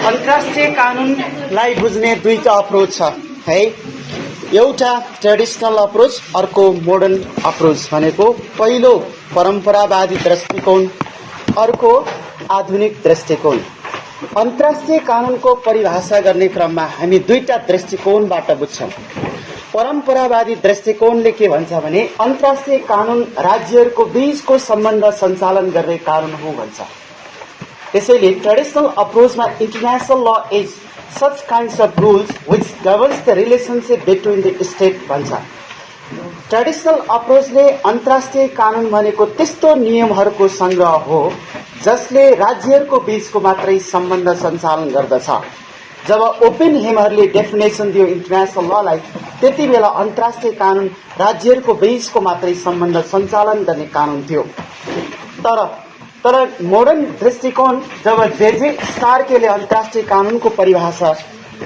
अन्तर्राष्ट्रिय कानुनलाई बुझ्ने दुईटा अप्रोच छ है। एउटा ट्रेडिसनल अप्रोच, अर्को मोडर्न अप्रोच भनेको पहिलो परम्परावादी दृष्टिकोण, अर्को आधुनिक दृष्टिकोण। अन्तर्राष्ट्रिय कानुनको परिभाषा गर्ने क्रममा हामी दुईटा दृष्टिकोणबाट बुझ्छौं। परम्परावादी दृष्टिकोणले के भन्छ भने अन्तर्राष्ट्रिय कानुन राज्यहरूको बीचको सम्बन्ध सञ्चालन गर्ने कानुन हो भन्छ। त्यसैले ट्रेडिसनल अप्रोचमा international law is such kinds of rules which governs the relationship between the state भन्छ। ट्रेडिसनल अप्रोचले अन्तर्राष्ट्रिय कानुन भनेको त्यस्तो नियमहरूको संग्रह हो जसले राज्यहरूको बीचको मात्रै सम्बन्ध सञ्चालन गर्दछ। जब ओपेनहेमरले डेफिनेसन दियो इन्टरनेशनल ललाई, त्यति बेला अन्तर्राष्ट्रिय कानुन राज्यहरूको बीचको मात्रै सम्बन्ध सञ्चालन गर्ने कानुन थियो। तर मोडर्न दृष्टिकोण जब जे स्टार्केले अन्तर्राष्ट्रिय कानुनको परिभाषा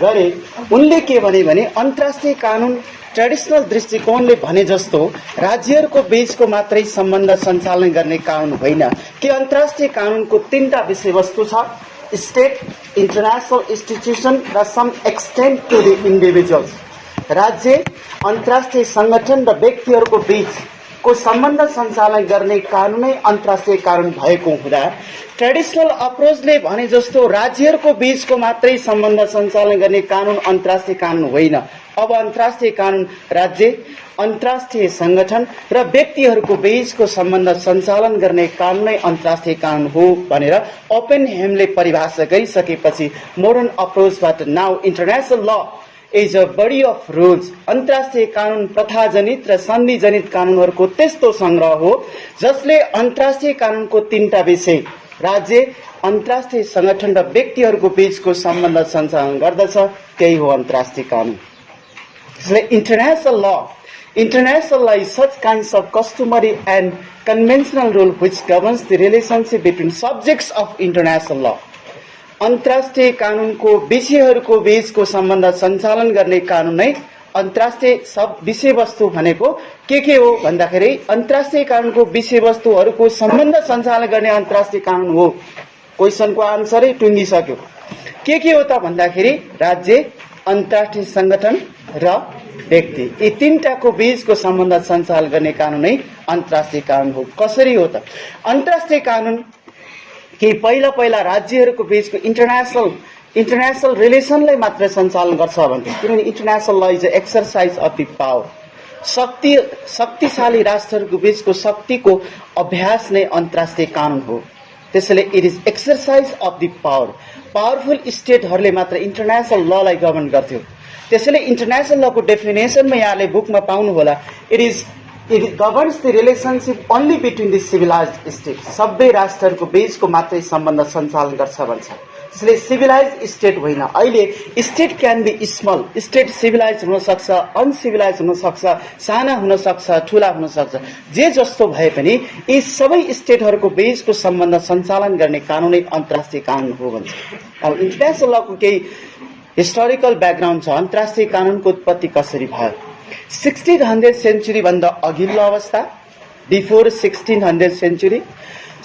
गरे, उनले के भने अन्तर्राष्ट्रिय कानुन ट्रेडिसनल दृष्टिकोणले भने जस्तो राज्यहरूको बीचको मात्रै सम्बन्ध सञ्चालन गर्ने कानुन होइन कि अन्तर्राष्ट्रिय कानुनको तीनटा विषयवस्तु छ: स्टेट, इंटरनेशनल इंस्टीट्यूशन र some extent to the individuals. राज्य, अन्तर्राष्ट्रिय संगठन र व्यक्तिहरूको बीचको सम्बन्ध सञ्चालन गर्ने कानुनै अन्तर्राष्ट्रिय कानुन भएको हुँदा ट्रेडिसनल अप्रोचले भने जस्तो राज्यहरूको बीचको मात्रै सम्बन्ध सञ्चालन गर्ने कानुन अन्तर्राष्ट्रिय कानुन होइन। अब अन्तर्राष्ट्रिय कानुन राज्य, अन्तर्राष्ट्रिय संगठन र व्यक्तिहरूको बीचको सम्बन्ध सञ्चालन गर्ने कानुनै अन्तर्राष्ट्रिय कानुन हो भनेर ओपेनहेमले परिभाषा गरिसकेपछि मोडर्न अप्रोचबाट now international law is a body of rules. अन्तर्राष्ट्रिय कानुन प्रथाजनित र सन्धिजनित कानुनहरूको त्यस्तो संग्रह हो जसले अन्तर्राष्ट्रिय कानुनको तीनटा विषय राज्य, अन्तर्राष्ट्रिय संगठन र व्यक्तिहरूको बीचको सम्बन्ध सञ्चालन गर्दछ। त्यही हो अन्तर्राष्ट्रिय कानुन। International law is such kinds of customary and conventional rule which governs the relationship between subjects of international law. अन्तर्राष्ट्रिय कानुनको विषयहरूको बीचको सम्बन्ध सञ्चालन गर्ने कानुन नै अन्तर्राष्ट्रिय सब विषयवस्तु भनेको के हो भन्दाखेरि अन्तर्राष्ट्रिय कानुनको विषयवस्तुहरूको सम्बन्ध सञ्चालन गर्ने अन्तर्राष्ट्रिय कानुन हो। क्वेशनको आन्सरै टुङ्गिसक्यो। के हो त भन्दाखेरि राज्य, अन्तर्राष्ट्रिय संगठन र व्यक्ति, यी तीनटाको बीचको सम्बन्ध सञ्चालन गर्ने कानुन नै अन्तर्राष्ट्रिय कानुन हो। कसरी हो त? अन्तर्राष्ट्रिय कानुन के पहिला राज्यहरूको बीचको इन्टरनेशनल रिलेसनलाई मात्र सञ्चालन गर्छ भन्थे, किनभने international law is exercise of the power. शक्तिशाली राष्ट्रहरूको बीचको शक्तिको अभ्यास नै अन्तर्राष्ट्रिय कानुन हो। त्यसैले it is exercise of the power. Powerful स्टेटहरूले मात्र इन्टरनेशनल ललाई गभर्न गर्थ्यो। त्यसैले इन्टरनेशनल लको डेफिनेसनमा यहाँले बुकमा पाउनु होला, it governs the relationship only between the civilized state. सबै राष्ट्रहरूको बीचको मात्रै सम्बन्ध सञ्चालन गर्छ भन्छ। त्यसैले सिभिलाइज्ड स्टेट होइन। अहिले state can be small, state civilise हुन सक्छ, अनसिभिलाइज हुन सक्छ, साना हुन सक्छ, ठूला हुन सक्छ। जे जस्तो भए पनि यी सबै स्टेटहरूको बीचको सम्बन्ध सञ्चालन गर्ने कानुनै अन्तर्राष्ट्रिय कानुन हो भन्छ। अब इन्टरनेशनल लको केही हिस्टोरिकल ब्याकग्राउन्ड छ। अन्तर्राष्ट्रिय कानुनको उत्पत्ति कसरी भयो? 1600 सेन्चुरी भन्दा अघिल्लो अवस्था, बिफोर 1600 सेन्चुरी,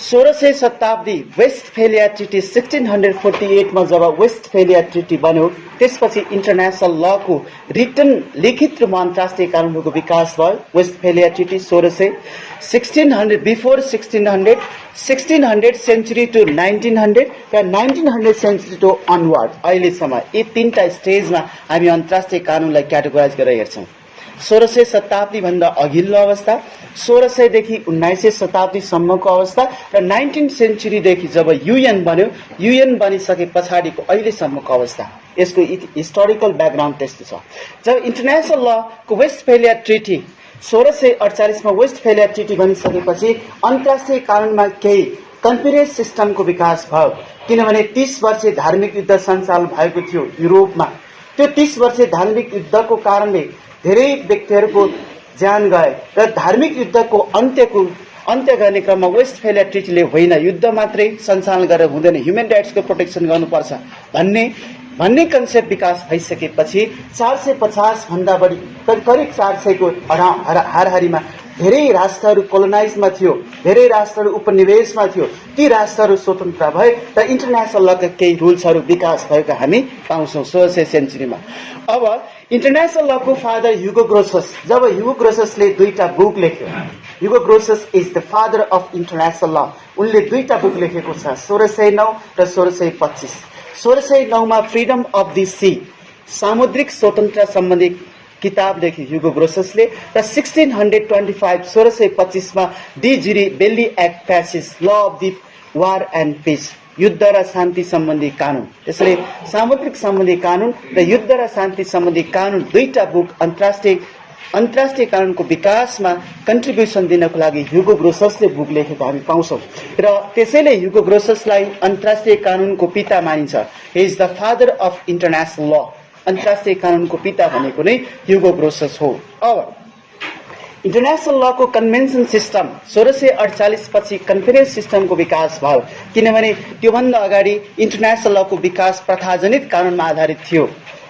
1600 शताब्दी वेस्टफेलिया ट्रिटी 1648 मा जब वेस्टफेलिया ट्रिटी बन्यो, त्यसपछि इन्टरनेशनल लको रिटन लिखित रूपमा अन्तर्राष्ट्रिय कानुनको विकास भयो। Westphalia treaty 1600 before 1600 century to 1900 र 1900 सेन्चुरी टु अनवर्ड अहिलेसम्म यी तीनटा स्टेजमा हामी अन्तर्राष्ट्रिय कानुनलाई क्याटेगोराइज गरेर हेर्छौँ। 1600 शताब्दी भन्दा अघिल्लो अवस्था, 1600 देखि 1900 शताब्दीसम्मको अवस्था र 19 सेन्चुरीदेखि जब युएन बन्यो, युएन बनिसके पछाडिको अहिलेसम्मको अवस्था। यसको हिस्टोरिकल ब्याकग्राउन्ड त्यस्तो छ। जब इन्टरनेशनल लको वेस्टफेलिया ट्रिटी 1648 मा वेस्टफेलिया ट्रिटी बनिसकेपछि अन्तर्राष्ट्रिय कानुनमा केही कन्फरेन्स सिस्टमको विकास भयो, किनभने 30 वर्षे धार्मिक युद्ध सञ्चालन भएको थियो युरोपमा। त्यो 30 वर्षे धार्मिक युद्धको कारणले धेरै व्यक्तिहरूको ज्यान गए र धार्मिक युद्धको अन्त्य गर्ने क्रममा वेस्टफेलिया ट्रिटीले होइन, युद्ध मात्रै सञ्चालन गरेर हुँदैन, ह्युमन राइट्सको प्रोटेक्सन गर्नुपर्छ भन्ने कन्सेप्ट विकास भइसकेपछि 450 भन्दा बढी, करिब 400 को हाराहारीमा धेरै राष्ट्रहरू कोलोनाइजमा थियो, धेरै राष्ट्रहरू उपनिवेशमा थियो, ती राष्ट्रहरू स्वतन्त्र भए र इन्टरनेसनल लका केही रुल्सहरू विकास भएको हामी पाउँछौँ 1600 सेन्चुरीमा। अब इन्टरनेसनल लको फादर ह्युगो ग्रोसस, जब ह्युगो ग्रोससले दुईटा बुक लेख्यो, Hugo Grotius is the father of international law, उनले दुईटा बुक लेखेको छ 1609 र 1625। 1609 मा फ्रिडम अफ द सी, सामुद्रिक स्वतन्त्र सम्बन्धी किताबदेखि ह्युगो ग्रोससले र 1625 मा De Jure Belli ac Pacis law of the war and peace, युद्ध र शान्ति सम्बन्धी कानुन। त्यसैले सामुद्रिक सम्बन्धी कानुन र युद्ध र शान्ति सम्बन्धी कानुन दुईटा बुक अन्तर्राष्ट्रिय कानुनको विकासमा कन्ट्रिब्युसन दिनको लागि ह्युगो ग्रोससले बुक लेखेको हामी पाउँछौँ र त्यसैले ह्युगो ग्रोससलाई अन्तर्राष्ट्रिय कानुनको पिता मानिन्छ। He is the father of international ल, अन्तर्राष्ट्रिय कानुनको पिता भनेको नै ह्युगो ग्रोसस हो। अब इन्टरनेसनल लको कन्भेन्सन सिस्टम 1648 पछि कन्फरेन्स सिस्टमको विकास भयो, किनभने त्योभन्दा अगाडि इन्टरनेसनल लको विकास प्रथाजनित कानुनमा आधारित थियो।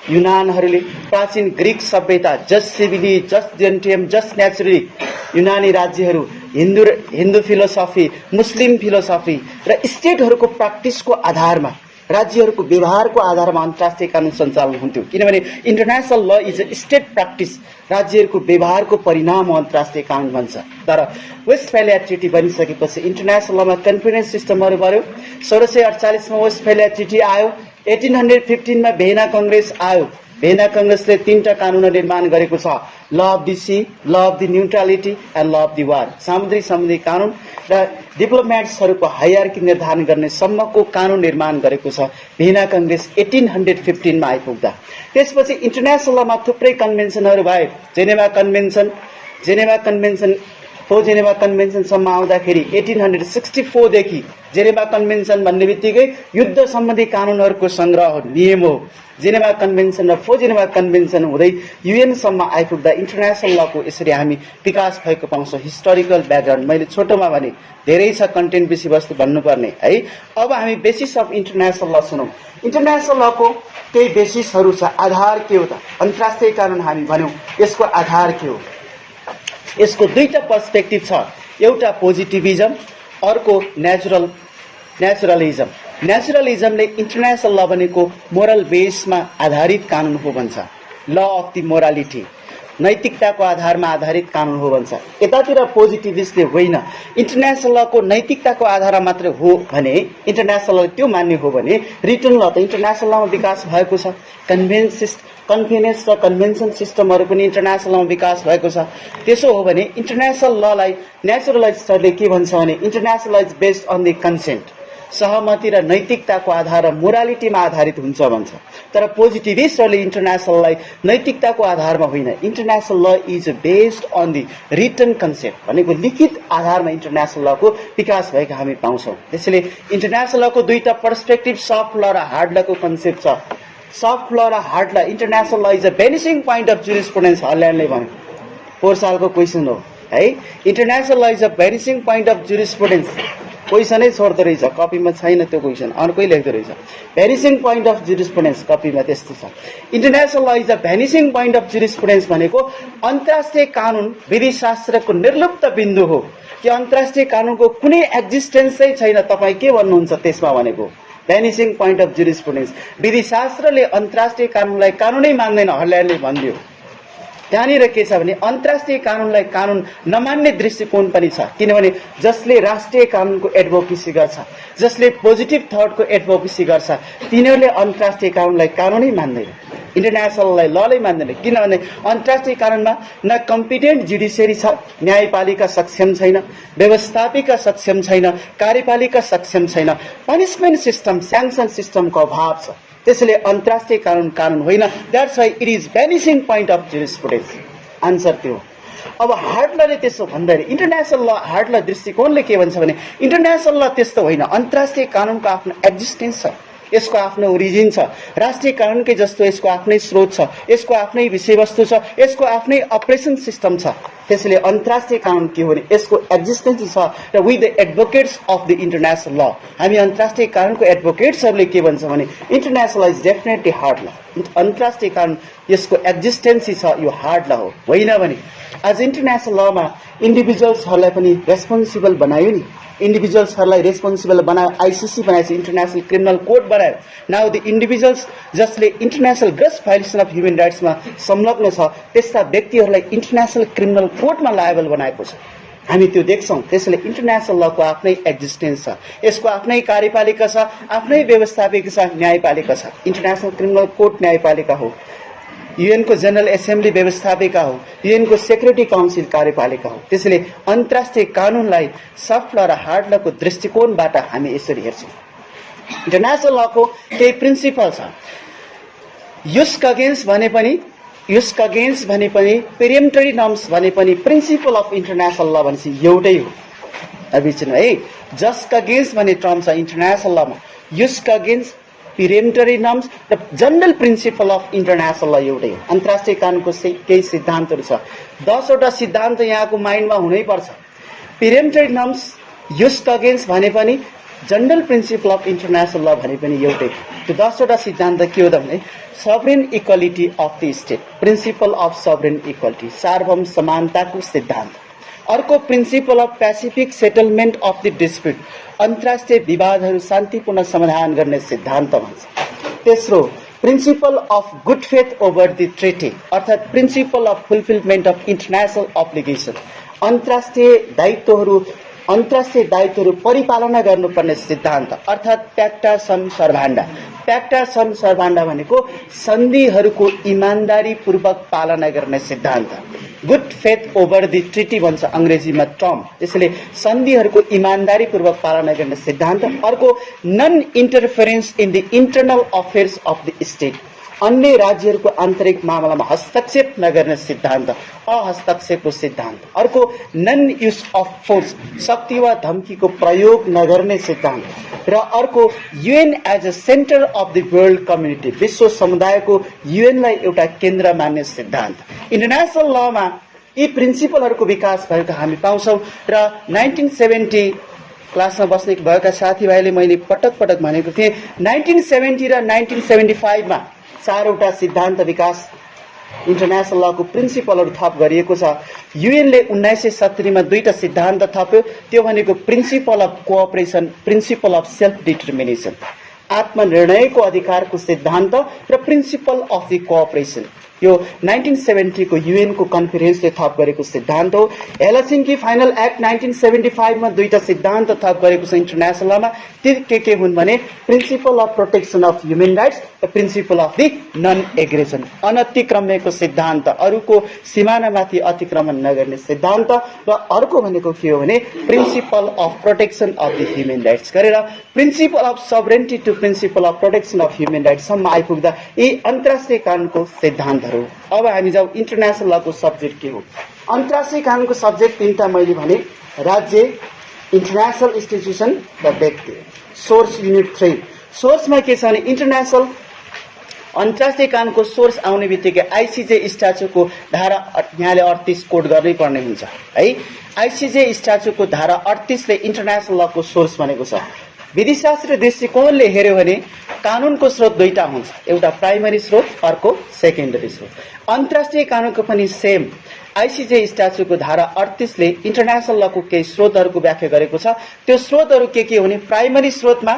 युनानहरूले प्राचीन ग्रीक सभ्यता, जस्ट सिभिली, जस्ट जेन्टियम, जस्ट नेचुरली, युनानी राज्यहरू हिन्दू फिलोसफी, मुस्लिम फिलोसफी र स्टेटहरूको प्र्याक्टिसको आधारमा, राज्यहरूको व्यवहारको आधारमा अन्तर्राष्ट्रिय कानुन सञ्चालन हुन्थ्यो, किनभने international law is a state practice, राज्यहरूको व्यवहारको परिणाम हो अन्तर्राष्ट्रिय कानुन भन्छ। तर वेस्टफालिया ट्रिटी बनिसकेपछि इन्टरनेसनल लमा कन्फरेन्स सिस्टमहरू बन्यो। 1648 मा वेस्टफालिया ट्रिटी आयो, 1815 मा भेना कङ्ग्रेस आयो। भेना कङ्ग्रेसले तीनटा कानुन निर्माण गरेको छ, law of the sea, law of the neutrality and law of the war, सामुद्रिक सम्बन्धी कानुन र डिप्लोमेट्सहरूको हायरार्की निर्धारण गर्ने सम्मको कानुन निर्माण गरेको छ भेना कङ्ग्रेस 1815 मा आइपुग्दा। त्यसपछि इन्टरनेसनल लमा थुप्रै कन्भेन्सनहरू भए। जेनेभा कन्भेन्सन जेनेभा कन्भेन्सनसम्म आउँदाखेरि 1864 देखि जेनेभा कन्भेन्सन भन्ने बित्तिकै युद्ध सम्बन्धी कानुनहरूको सङ्ग्रह हो, नियम हो। जेनेभा कन्भेन्सन र जेनेभा कन्भेन्सन हुँदै युएनसम्म आइपुग्दा इन्टरनेसनल लको यसरी हामी विकास भएको पाउँछौँ। हिस्टोरिकल ब्याकग्राउन्ड मैले छोटोमा भने, धेरै छ कन्टेन्ट विषयवस्तु भन्नुपर्ने है। अब हामी बेसिस अफ इन्टरनेसनल ल सुनौँ। इन्टरनेसनल लको केही बेसिसहरू छ। आधार के हो त? अन्तर्राष्ट्रिय कानुन हामी भन्यौँ, यसको आधार के हो? यसको दुईटा पर्सपेक्टिभ छ, एउटा पोजिटिभिजम, अर्को नेचुरलिजम। नेचुरलिजमले इन्टरनेसनल ल भनेको मोरल बेसमा आधारित कानुन हो भन्छ, ल अफ द मोरालिटी, नैतिकताको आधारमा आधारित कानुन हो भन्छ। यतातिर पोजिटिभिस्टले होइन, इन्टरनेसनल लको नैतिकताको आधारमा मात्र हो भने, इन्टरनेसनल ल त्यो मान्ने हो भने रिटर्न ल त इन्टरनेसनल लमा विकास भएको छ। कन्फरेन्स र कन्भेन्सन सिस्टमहरू पनि इन्टरनेसनल लमा विकास भएको छ। त्यसो हो भने इन्टरनेसनल ललाई नेचुरलिस्टहरूले के भन्छ भने international law is based on the consent, सहमति र नैतिकताको आधार र मोरालिटीमा आधारित हुन्छ भन्छ। तर पोजिटिभिस्टहरूले इन्टरनेसनललाई नैतिकताको आधारमा होइन, international law is based on the written concept भनेको लिखित आधारमा इन्टरनेसनल लको विकास भएको हामी पाउँछौँ। त्यसैले इन्टरनेसनल लको दुईटा पर्सपेक्टिभ, सफ्ट ल र हार्ड लको कन्सेप्ट छ। सफ्ट ल र hard law, international law is a vanishing point of jurisprudence, हल्यान्डले भन्यो। 4 सालको क्वेसन हो है। International law is a vanishing point of jurisprudence, क्वेसनै छोड्दो रहेछ, कपीमा छैन त्यो क्वेसन, अर्कै लेख्दो रहेछ। भेनिसिङ पोइन्ट अफ जुरिस्प्रुडेन्स कपीमा त्यस्तो छ। International law is a vanishing point of jurisprudence भनेको अन्तर्राष्ट्रिय कानुन विधिशास्त्रको निर्लुप्त बिन्दु हो कि अन्तर्राष्ट्रिय कानुनको कुनै एक्जिस्टेन्सै छैन, तपाईँ के भन्नुहुन्छ त्यसमा भनेको भेनिसिङ पोइन्ट अफ जुरिस्प्रुडेन्स। विधिशास्त्रले अन्तर्राष्ट्रिय कानुनलाई कानुनै मान्दैन, हल्यान्डले भनिदियो। त्यहाँनिर के छ भने अन्तर्राष्ट्रिय कानुनलाई कानुन नमान्ने दृष्टिकोण पनि छ, किनभने जसले राष्ट्रिय कानुनको एडभोकेसी गर्छ, जसले पोजिटिभ थटको एडभोकेसी गर्छ, तिनीहरूले अन्तर्राष्ट्रिय कानुनलाई कानुनै मान्दैन, इन्टरनेसनललाई ललै मान्दैन। किनभने अन्तर्राष्ट्रिय कानुनमा न कम्पिटेन्ट जुडिसियरी छ, न्यायपालिका सक्षम छैन, व्यवस्थापिका सक्षम छैन, कार्यपालिका सक्षम छैन, पनिसमेन्ट सिस्टम, स्याङ्सन सिस्टमको अभाव छ। त्यसैले अन्तर्राष्ट्रिय कानुन होइन। That's why it is vanishing point of jurisprudence. Answer त्यो। अब हार्ड लले त्यसो भन्दाखेरि इन्टरनेसनल ल, हार्ड ल दृष्टिकोणले के भन्छ भने इन्टरनेसनल ल त्यस्तो होइन, अन्तर्राष्ट्रिय कानुनको आफ्नो एक्जिस्टेन्स छ, यसको आफ्नो ओरिजिन छ। राष्ट्रिय कानुनकै जस्तो यसको आफ्नै स्रोत छ, यसको आफ्नै विषयवस्तु छ, यसको आफ्नै अपरेसन सिस्टम छ। त्यसैले अन्तर्राष्ट्रिय कानुन के हो भने यसको एक्जिस्टेन्स छ र we the advocates of the international law, हामी अन्तर्राष्ट्रिय कानुनको एडभोकेट्सहरूले के भन्छ भने international law is definitely hard ल। अन्तर्राष्ट्रिय कानुन यसको एक्जिस्टेन्स छ, यो हार्ड ल हो। होइन भने आज इन्टरनेसनल लमा इन्डिभिजुअल्सहरूलाई पनि रेस्पोन्सिबल बनायो नि, इन्डिभिजुअल्सहरूलाई रेस्पोन्सिबल बनायो, आइसिसी बनाएछ, इन्टरनेसनल क्रिमिनल कोड बनायो। नाउ द इन्डिभिजुअल्स जसले international gross violation of human राइट्समा संलग्न छ त्यस्ता व्यक्तिहरूलाई इन्टरनेसनल क्रिमिनल कोडमा लायबल बनाएको छ, हामी त्यो देख्छौँ। त्यसैले इन्टरनेसनल लको आफ्नै एक्जिस्टेन्स छ, यसको आफ्नै कार्यपालिका छ, आफ्नै व्यवस्थापिका छ, न्यायपालिका छ। इन्टरनेसनल क्रिमिनल कोर्ट न्यायपालिका हो, युएनको जनरल एसेम्ब्ली व्यवस्थापिका हो, युएनको सेक्युरिटी काउन्सिल कार्यपालिका हो। त्यसैले अन्तर्राष्ट्रिय कानुनलाई सफ्ट ल र हार्ड लको दृष्टिकोणबाट हामी यसरी हेर्छौँ। इन्टरनेसनल लको केही प्रिन्सिपल छ। युस्क अगेन्स्ट भने पनि पेरिएम्टरी नर्म्स भने पनि प्रिन्सिपल अफ इन्टरनेसनल ल भनेपछि एउटै हो। बुझ्नु है, जस्ट अगेन्स्ट भन्ने टर्म छ इन्टरनेसनल लमा, युस्क अगेन्स्ट, पेरिएम्टरी नर्म्स र जनरल प्रिन्सिपल अफ इन्टरनेसनल ल एउटै हो। अन्तर्राष्ट्रिय कानुनको केही सिद्धान्तहरू छ, 10 वटा सिद्धान्त यहाँको माइन्डमा हुनै पर्छ। पेरिएम्टरी नर्म्स, युस्क अगेन्स्ट भने पनि, जनरल प्रिन्सिपल अफ इन्टरनेसनल ल भने पनि एउटै। त्यो 10 वटा सिद्धान्त के हो त भने sovereign equality of the state, principle of sovereign equality, सार्वभौम समानताको सिद्धान्त। अर्को principle of pacific settlement of the dispute, अन्तर्राष्ट्रिय विवादहरू शान्तिपूर्ण समाधान गर्ने सिद्धान्त भन्छ। तेस्रो principle of good faith over the treaty, अर्थात् principle of fulfilment of international obligation, अन्तर्राष्ट्रिय दायित्वहरू परिपालना गर्नुपर्ने सिद्धान्त, अर्थात् प्याक्टा सम सर्भान्डा। प्याक्टा सम सर्भान्डा भनेको सन्धिहरूको इमान्दारीपूर्वक पालना गर्ने सिद्धान्त। Good faith over the treaty भन्छ अङ्ग्रेजीमा टर्म। त्यसैले सन्धिहरूको इमान्दारीपूर्वक पालना गर्ने सिद्धान्त। अर्को non interference in the internal affairs of the state, अन्य राज्यहरूको आन्तरिक मामलामा हस्तक्षेप नगर्ने सिद्धान्त, अहस्तक्षेपको सिद्धान्त। अर्को नन युज अफ फोर्स, शक्ति वा धम्कीको प्रयोग नगर्ने सिद्धान्त। र अर्को UN as a centre of the world community, विश्व समुदायको युएनलाई एउटा केन्द्र मान्ने सिद्धान्त। इन्टरनेसनल लमा यी प्रिन्सिपलहरूको विकास भएको हामी पाउँछौँ। र 1970 क्लासमा बस्ने भएका साथीभाइले मैले पटक पटक भनेको थिएँ, 1970 र 1975 मा 4 वटा सिद्धान्त विकास इन्टरनेसनल लको प्रिन्सिपलहरू थप गरिएको छ। युएनले 1970 मा 2टा सिद्धान्त थप्यो, त्यो भनेको principle of cooperation, principle of self determination, आत्मनिर्णयको अधिकारको सिद्धान्त र प्रिन्सिपल अफ द कोअपरेसन। यो 1970 को युएन को कन्फरेन्सले थप गरेको सिद्धान्त हो। हेलसिङ्की फाइनल एक्ट 1975 मा 2टा सिद्धान्त थप गरेको छ इन्टरनेसनलमा। ती के हुन् भने principle of protection of human rights र principle of the non aggression, अनतिक्रम्यको सिद्धान्त, अरूको सिमानामाथि अतिक्रमण नगर्ने सिद्धान्त। र अर्को भनेको के हो भने principle of protection of the human rights गरेर principle of sovereignty to principle of protection of human rights सम्म आइपुग्दा यी अन्तर्राष्ट्रिय कानुनको सिद्धान्त। अब हामी जाउँ इन्टरनेसनल लको सब्जेक्ट के हो। अन्तर्राष्ट्रिय कानुनको सब्जेक्ट 3टा मैले भने, राज्य, इन्टरनेसनल इन्स्टिट्युसन र व्यक्ति। सोर्स युनिट 3, सोर्समा के छ भने इन्टरनेसनल अन्तर्राष्ट्रिय कानुनको सोर्स आउने बित्तिकै आइसिजे स्ट्याच्युको धारा यहाँले 38 कोड गर्नै पर्ने हुन्छ है। आइसिजे स्ट्याच्युको धारा 38 ले इन्टरनेसनल लको सोर्स भनेको छ। विधिशास्त्र दृष्टिकोणले हेर्यो भने कानुनको स्रोत 2टा हुन्छ, एउटा प्राइमरी स्रोत, अर्को सेकेन्डरी स्रोत। अन्तर्राष्ट्रिय कानुनको पनि सेम। आइसिजे स्ट्याच्युको धारा 38 ले इन्टरनेसनल लको केही स्रोतहरूको व्याख्या गरेको छ। त्यो स्रोतहरू के हो भने प्राइमरी स्रोतमा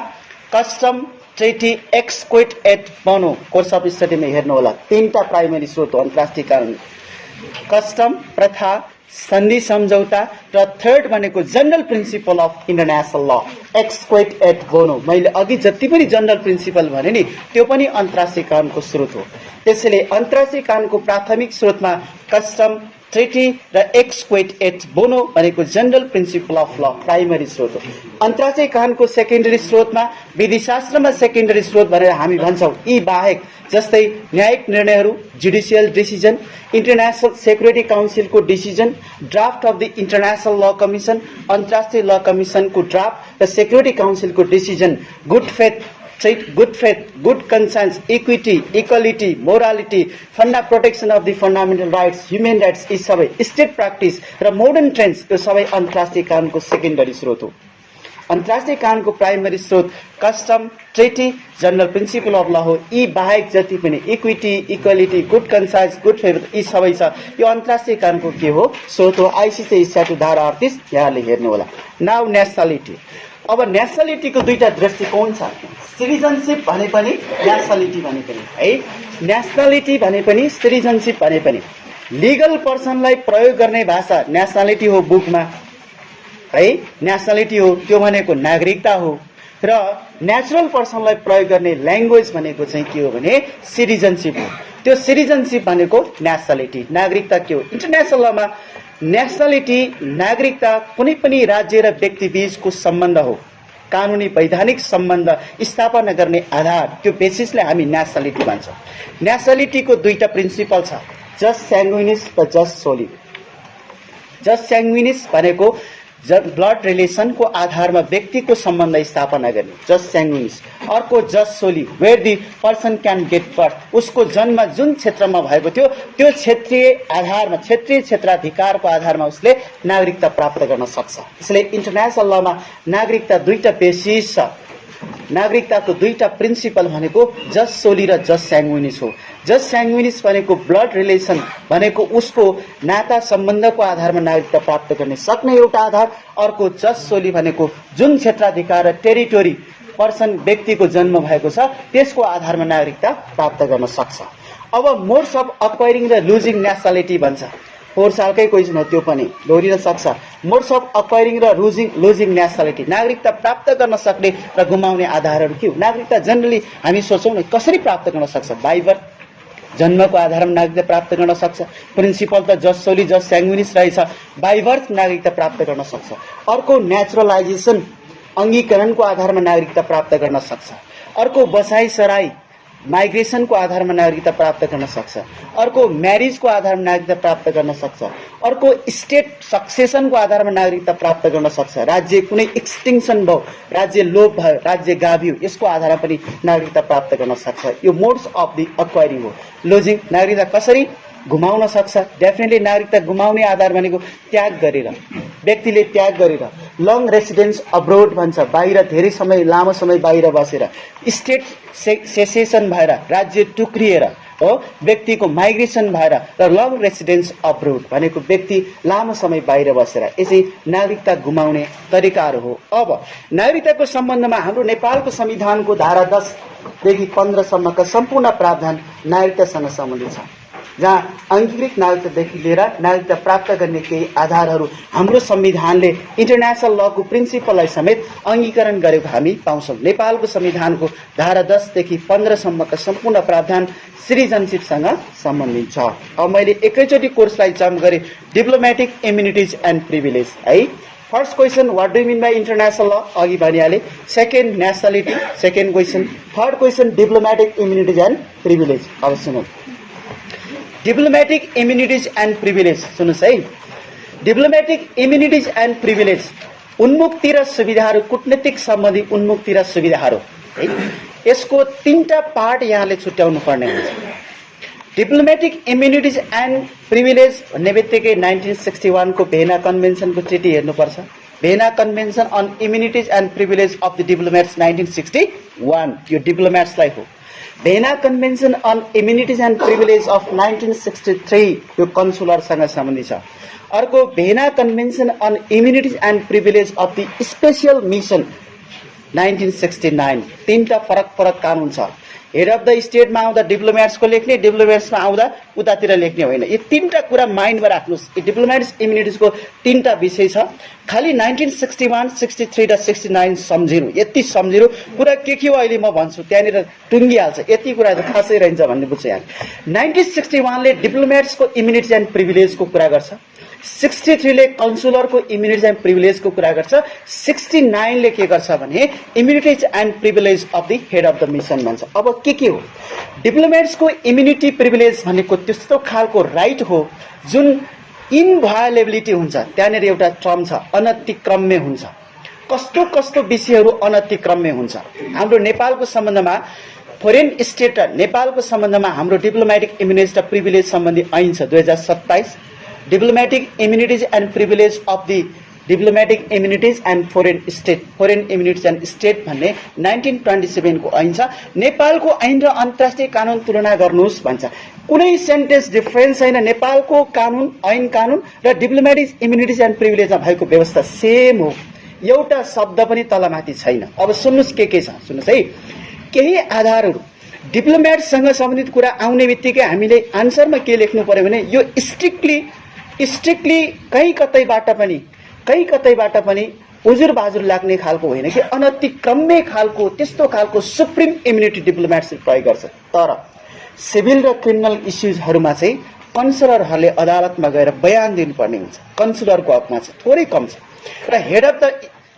कस्टम, ट्रेटी, एक्सक्वेट एट बनो, कोर्स अफ स्टडीमा हेर्नु होला, 3टा प्राइमरी स्रोत हो अन्तर्राष्ट्रिय कानुन। कस्टम, प्रथा, सन्धि सम्झौता र थर्ड भनेको जनरल प्रिन्सिपल अफ इन्टरनेसनल ल, एक्सक्वेट एट बोनो। मैले अघि जति पनि जनरल प्रिन्सिपल भने नि त्यो पनि अन्तर्राष्ट्रिय कानुनको स्रोत हो। त्यसैले अन्तर्राष्ट्रिय कानुनको प्राथमिक स्रोतमा कस्टम, ट्रेटी र एक्सक्वेट एट बोनो भनेको जनरल प्रिन्सिपल अफ ल, प्राइमरी स्रोत हो। अन्तर्राष्ट्रिय कानुनको सेकेन्डरी स्रोतमा विधिशास्त्रमा सेकेन्डरी स्रोत भनेर हामी भन्छौँ यी बाहेक, जस्तै न्यायिक निर्णयहरू, जुडिसियल डिसिजन, इन्टरनेसनल सेक्युरिटी काउन्सिलको decision, draft of the international law commission, अन्तर्राष्ट्रिय ल कमिसनको ड्राफ्ट र सेक्युरिटी काउन्सिलको decision, good faith treaty, good faith, good conscience, equity, equality, morality, protection of the fundamental rights, human rights, यी सबै state practice र modern trends यो सबै अन्तर्राष्ट्रिय कानुनको सेकेन्डरी स्रोत हो। अन्तर्राष्ट्रिय कानुनको प्राइमरी स्रोत custom, treaty, general principle of law हो। यी बाहेक जति पनि equity, equality, good conscience, good faith यी सबै छ, यो अन्तर्राष्ट्रिय कानुनको के हो? स्रोत हो। आइसिसी स्ट्याट्युट धारा 38 यहाँले हेर्नु होला। Now nationality. अब नेसनालिटीको दुईटा दृष्टिकोण छ, सिटिजनशिप भने पनि नेसनालिटी भने पनि है। नेसनालिटी भने पनि सिटिजनशिप भने पनि लिगल पर्सनलाई प्रयोग गर्ने भाषा नेसनालिटी हो बुकमा है, नेसनालिटी हो त्यो भनेको नागरिकता हो, र नेचुरल पर्सनलाई प्रयोग गर्ने ल्याङ्ग्वेज भनेको चाहिँ के हो भने सिटिजनशिप हो। त्यो सिटिजनशिप भनेको नेसनालिटी, नागरिकता के हो? इन्टरनेसनल लमा नेसनालिटी नागरिकता कुनै पनि राज्य र व्यक्ति बीचको सम्बन्ध हो, कानुनी वैधानिक सम्बन्ध स्थापना गर्ने आधार, त्यो बेसिसलाई हामी नेसनालिटी भन्छौँ। नेसनालिटीको दुईटा प्रिन्सिपल छ, जस्ट स्याङ्गुइनिस र जस्ट सोली। जस्ट स्याङ्गुइनिस भनेको ब्लड रिलेसनको आधारमा व्यक्तिको सम्बन्ध स्थापना गर्ने, जस्ट स्याङ्गुइनिस। अर्को jus soli, where the person can get birth, उसको जन्म जुन क्षेत्रमा भएको थियो त्यो क्षेत्रीय आधारमा, क्षेत्रीय क्षेत्राधिकारको आधारमा उसले नागरिकता प्राप्त गर्न सक्छ। यसले इन्टरनेसनल लमा नागरिकता दुईटा बेसिस छ, नागरिकताको दुईटा प्रिन्सिपल भनेको जस्ट सोली र जस्ट स्याङ्गुइनिस हो। जस्ट स्याङ्गुइनिस भनेको ब्लड रिलेसन भनेको उसको नाता सम्बन्धको आधारमा नागरिकता प्राप्त गर्ने सक्ने एउटा आधार। अर्को जस्ट सोली भनेको जुन क्षेत्राधिकार र टेरिटोरी पर्सन व्यक्तिको जन्म भएको छ त्यसको आधारमा नागरिकता प्राप्त गर्न सक्छ। अब मोड्स अफ अक्वायरिङ र लुजिङ नेसनालिटी भन्छ, 4 सालकै क्वेसन हो, त्यो पनि दोहोरिन सक्छ। मोड्स अफ अक्वायरिङ र लुजिङ नेसनालिटी, नागरिकता प्राप्त गर्न सक्ने र गुमाउने आधारहरू के हो? नागरिकता जनरली हामी सोचौँ न कसरी प्राप्त गर्न सक्छ? बाइ बर्थ, जन्मको आधारमा नागरिकता प्राप्त गर्न सक्छ। प्रिन्सिपल त जस्ट सोली जस्ट स्याङ्गुइनिस रहेछ, बाइ बर्थ नागरिकता प्राप्त गर्न सक्छ। अर्को नेचुरलाइजेसन, अङ्गीकरणको आधारमा नागरिकता प्राप्त गर्न सक्छ। अर्को बसाइ सराई, माइग्रेसनको आधारमा नागरिकता प्राप्त गर्न सक्छ। अर्को म्यारिजको आधारमा नागरिकता प्राप्त गर्न सक्छ। अर्को स्टेट सक्सेसनको आधारमा नागरिकता प्राप्त गर्न सक्छ। राज्य कुनै एक्सटिङसन भयो, राज्य लोप भयो, राज्य गाभियो, यसको आधारमा पनि नागरिकता प्राप्त गर्न सक्छ। यो मोड्स अफ दि अक्वायरिङ हो। लुजिङ, नागरिकता कसरी गुमाउन सक्छ? डेफिनेटली नागरिकता गुमाउने आधार भनेको त्याग गरेर, व्यक्तिले त्याग गरेर। लङ रेसिडेन्स अब्रोड भन्छ, बाहिर धेरै समय, लामो समय बाहिर बसेर। स्टेट सेसेसन भएर, राज्य टुक्रिएर हो, व्यक्तिको माइग्रेसन भएर। र लङ रेसिडेन्स अब्रोड भनेको व्यक्ति लामो समय बाहिर बसेर। यसै नागरिकता गुमाउने तरिकाहरू हो। अब नागरिकताको सम्बन्धमा हाम्रो नेपालको संविधानको धारा 10 देखि 15 सम्मका सम्पूर्ण प्रावधान नागरिकतासँग सम्बन्धित छ, जहाँ अङ्गीकृत नागरिकतादेखि लिएर नागरिकता प्राप्त गर्ने केही आधारहरू हाम्रो संविधानले इन्टरनेसनल लको प्रिन्सिपललाई समेत अङ्गीकरण गरेको हामी पाउँछौँ। नेपालको संविधानको धारा 10 देखि 15 सम्मका सम्पूर्ण प्रावधान सिटिजनसिपसँग सम्बन्धित छ। अब मैले एकैचोटि कोर्सलाई जम्प गरेँ, डिप्लोमेटिक इम्युनिटिज एन्ड प्रिभिलेज है। First question, what do you mean by international law, अघि भनिहालेँ। Second nationality, second question. Third question diplomatic immunities and privilege. अब सुनौ, डिप्लोमेटिक इम्युनिटिज एन्ड प्रिभिलेज सुन्नुहोस् है। डिप्लोमेटिक इम्युनिटिज एन्ड प्रिभिलेज उन्मुक्ति र सुविधाहरू, कुटनीतिक सम्बन्धी उन्मुक्ति र सुविधाहरू है। यसको 3टा पार्ट यहाँले छुट्याउनु पर्ने हुन्छ। डिप्लोमेटिक इम्युनिटिज एन्ड प्रिभिलेज भन्ने बित्तिकै 1961 को भेना कन्भेन्सनको ट्रिटी हेर्नुपर्छ। Vienna convention on immunities and privilege of the diplomats 1961, यो डिप्लोमेट्सलाई हो। Vienna convention on immunities and privilege of 1963, यो कन्सुलरसँग सम्बन्धित छ। अर्को Vienna convention on immunities and privilege of the special mission 1969, 3टा फरक कानुन छ। हेड अफ द स्टेटमा आउँदा डिप्लोमेट्सको लेख्ने, डिप्लोमेट्समा आउँदा उतातिर लेख्ने होइन। यो 3टा कुरा माइन्डमा राख्नुहोस्। डिप्लोमेट्स इम्युनिटिजको 3टा विषय छ, खालि 1961, 63 र 69 सम्झिनु, यति सम्झिनु। कुरा के हो अहिले म भन्छु, त्यहाँनिर टुङ्गिहाल्छ, यति कुरा त खासै रहन्छ भन्ने बुझ्छ यहाँ। 1961 ले डिप्लोमेट्सको इम्युनिटिज एन्ड प्रिभिलेजको कुरा गर्छ। 63 ले कन्सुलरको इम्युनिटिज एन्ड प्रिभिलेजको कुरा गर्छ। 69 ले के गर्छ भने immunities and privilege of the head of the mission भन्छ। अब के हो डिप्लोमेट्सको इम्युनिटी प्रिभिलेज भनेको? त्यस्तो खालको राइट हो जुन इनभायोलेबिलिटी हुन्छ। त्यहाँनिर एउटा टर्म छ, अनतिक्रम्य हुन्छ। कस्तो कस्तो विषयहरू अनतिक्रम्य हुन्छ। हाम्रो नेपालको सम्बन्धमा फोरेन स्टेट र नेपालको सम्बन्धमा हाम्रो डिप्लोमेटिक इम्युनिटिज र प्रिभिलेज सम्बन्धी ऐन छ 2027, diplomatic immunities and privilege of the diplomatic immunities and foreign immunities and state भन्ने 1927 को ऐन छ। नेपालको ऐन र अन्तर्राष्ट्रिय कानुन तुलना गर्नुहोस् भन्छ। कुनै सेन्टेन्स डिफरेन्स छैन। नेपालको कानुन, ऐन कानुन र डिप्लोमेटिक इम्युनिटिज एन्ड प्रिभिलेजमा भएको व्यवस्था सेम हो, एउटा शब्द पनि तलमाथि छैन। अब सुन्नुहोस् के छ, सुन्नुहोस् है। केही आधारहरू डिप्लोमेटसँग सम्बन्धित कुरा आउने बित्तिकै हामीले आन्सरमा के लेख्नु पर्यो भने यो स्ट्रिक्टली कहीँ कतैबाट पनि उजुर बाजुर लाग्ने खालको होइन कि अनतिक्रम्य खालको, त्यस्तो खालको सुप्रिम इम्युनिटी डिप्लोमेट्सले प्रयोग गर्छ। तर सिभिल र क्रिमिनल इस्युजहरूमा चाहिँ कन्सुलरहरूले अदालतमा गएर बयान दिनुपर्ने हुन्छ। कन्सुलरको हकमा चाहिँ थोरै कम छ। र हेड अफ द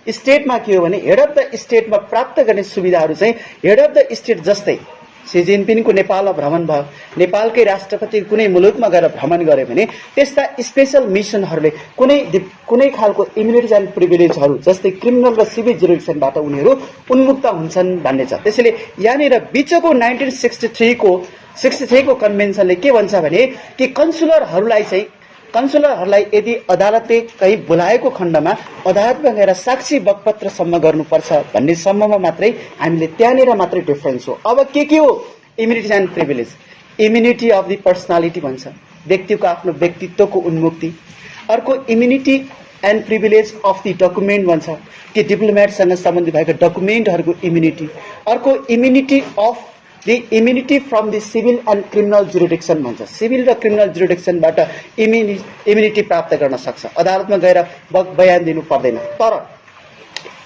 स्टेटमा के हो भने हेड अफ द स्टेटमा प्राप्त गर्ने सुविधाहरू चाहिँ हेड अफ द स्टेट जस्तै सी जिनपिङको नेपालमा भ्रमण भयो, नेपालकै राष्ट्रपति कुनै मुलुकमा गएर भ्रमण गरे भने त्यस्ता स्पेशल मिसनहरूले कुनै खालको इम्युनिटिज एन्ड प्रिभिलेजहरू जस्तै क्रिमिनल र सिभिल जुरिडिक्सनबाट उनीहरू उन्मुक्त हुन्छन् भन्ने छ। त्यसैले यहाँनिर बिचको 1963 को कन्भेन्सनले के भन्छ भने कि कन्सुलरहरूलाई यदि अदालतले कहीँ बोलाएको खण्डमा अदालतमा गएर साक्षी बकपत्रसम्म गर्नुपर्छ भन्ने सम्ममा मात्रै हामीले त्यहाँनिर मात्रै डिफरेन्स हो। अब के हो immunity and privilege? Immunity of the personality भन्छ, व्यक्तिको आफ्नो व्यक्तित्वको उन्मुक्ति। अर्को immunity and privilege of the document भन्छ कि डिप्लोमेटसँग सम्बन्धित भएका डकुमेन्टहरूको इम्युनिटी। अर्को immunity of The immunity from the civil and criminal jurisdiction भन्छ। सिभिल र क्रिमिनल जुरिडिक्सनबाट इम्युनिटी प्राप्त गर्न सक्छ, अदालतमा गएर बयान दिनु पर्दैन। तर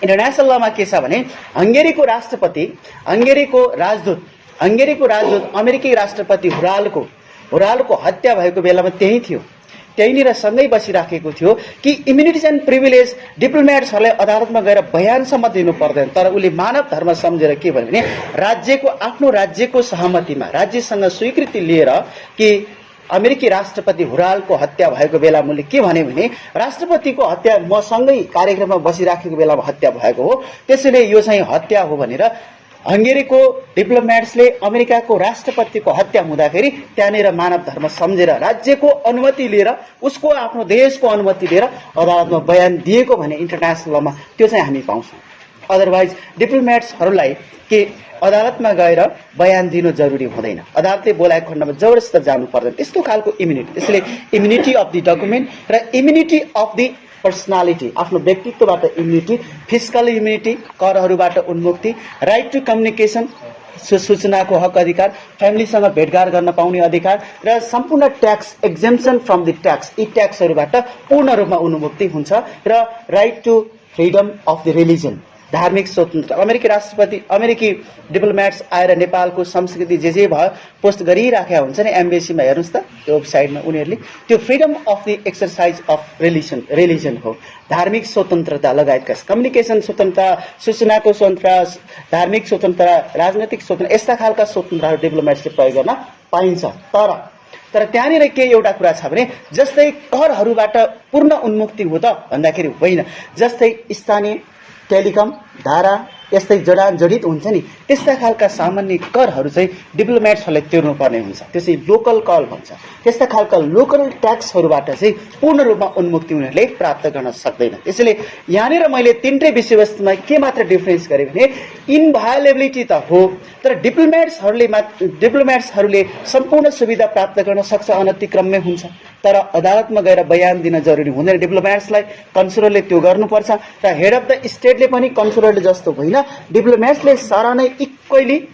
इन्टरनेसनल लमा के छ भने हंगेरीको राजदूत अमेरिकी राष्ट्रपति हुरालको हत्या भएको बेलामा त्यही थियो, त्यहीँनिर सँगै बसिराखेको थियो कि इम्युनिटिज एन्ड प्रिभिलेज डिप्लोमेट्सहरूले अदालतमा गएर बयानसम्म दिनु पर्दैन। तर उसले मानव धर्म सम्झेर के भन्यो भने आफ्नो राज्यको सहमतिमा राज्यसँग स्वीकृति लिएर कि अमेरिकी राष्ट्रपति हुरालको हत्या भएको बेला मैले के भने राष्ट्रपतिको हत्या म सँगै कार्यक्रममा बसिराखेको बेलामा हत्या भएको हो, त्यसैले यो चाहिँ हत्या हो भनेर हंगेरीको डिप्लोमेट्सले अमेरिकाको राष्ट्रपतिको हत्या हुँदाखेरि त्यहाँनिर मानव धर्म सम्झेर राज्यको अनुमति लिएर उसको आफ्नो देशको अनुमति लिएर अदालतमा बयान दिएको भने इन्टरनेसनल लमा त्यो चाहिँ हामी पाउँछौँ। अदरवाइज डिप्लोमेट्सहरूलाई के अदालतमा गएर बयान दिनु जरुरी हुँदैन, अदालतले बोलाएको खण्डमा जबरजस्त जानु पर्दैन, त्यस्तो खालको इम्युनिटी। त्यसैले इम्युनिटी अफ द डकुमेन्ट र इम्युनिटी अफ द पर्सनालिटी, आफ्नो व्यक्तित्वबाट इम्युनिटी, फिजिकल इम्युनिटी, करहरूबाट उन्मुक्ति, राइट टु कम्युनिकेसन, सूचनाको हक अधिकार, फ्यामिलीसँग भेटघाट गर्न पाउने अधिकार र सम्पूर्ण tax exemption from the tax, यी ट्याक्सहरूबाट पूर्ण रूपमा उन्मुक्ति हुन्छ र right to freedom of the religion, धार्मिक स्वतन्त्र। अमेरिकी डिप्लोमेट्स आएर नेपालको संस्कृति जे भयो पोस्ट गरिराखेका हुन्छ नि एम्बेसीमा, हेर्नुहोस् त त्यो वेबसाइटमा उनीहरूले त्यो freedom of the exercise of religion हो, धार्मिक स्वतन्त्रता लगायतका, कम्युनिकेसन स्वतन्त्रता, सूचनाको स्वतन्त्रता, धार्मिक स्वतन्त्रता, राजनैतिक स्वतन्त्रता, यस्ता खालका स्वतन्त्रताहरू डिप्लोमेट्सले प्रयोग गर्न पाइन्छ। तर त्यहाँनिर के एउटा कुरा छ भने जस्तै करहरूबाट पूर्ण उन्मुक्ति हो त भन्दाखेरि होइन, जस्तै स्थानीय टेलिकम धारा यस्तै जडित हुन्छ नि त्यस्ता खालका सामान्य करहरू चाहिँ डिप्लोमेट्सहरूले तिर्नु पर्ने हुन्छ, त्यसै लोकल कल भन्छ। त्यस्ता खालका लोकल ट्याक्सहरूबाट चाहिँ पूर्ण रूपमा उन्मुक्ति उनीहरूले प्राप्त गर्न सक्दैन। त्यसैले यहाँनिर मैले तीनटै विषयवस्तुमा के मात्र डिफरेन्स गरेँ भने इनभायोलेबिलिटी त हो, तर डिप्लोमेट्सहरूले सम्पूर्ण सुविधा प्राप्त गर्न सक्छ, अनतिक्रम्य हुन्छ, तर अदालतमा गएर बयान दिन जरुरी हुँदैन डिप्लोमेट्सलाई, कन्सुलरले त्यो गर्नुपर्छ। र हेड अफ द स्टेटले पनि कन्सुलरले जस्तो होइन, डिप्लोमेट्सले सारा नै इक्वली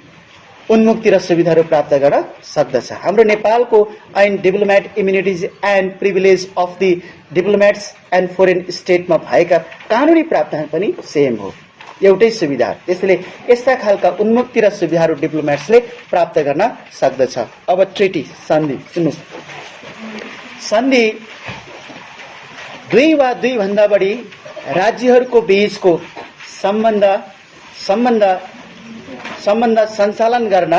उन्मुक्ति र सुविधाहरू प्राप्त गर्न सक्दछ। हाम्रो नेपालको ऐन diplomat immunities and privilege of the diplomats and foreign स्टेटमा भएका कानुनी प्रावधान पनि सेम हो, एउटै सुविधा। त्यसैले यस्ता खालका उन्मुक्ति र सुविधाहरू डिप्लोमेट्सले प्राप्त गर्न सक्दछ। अब ट्रिटी सन्धि सुन्नुहोस्, सन्धि दुई वा दुई भन्दा बढी राज्यहरूको बीचको सम्बन्ध सञ्चालन गर्न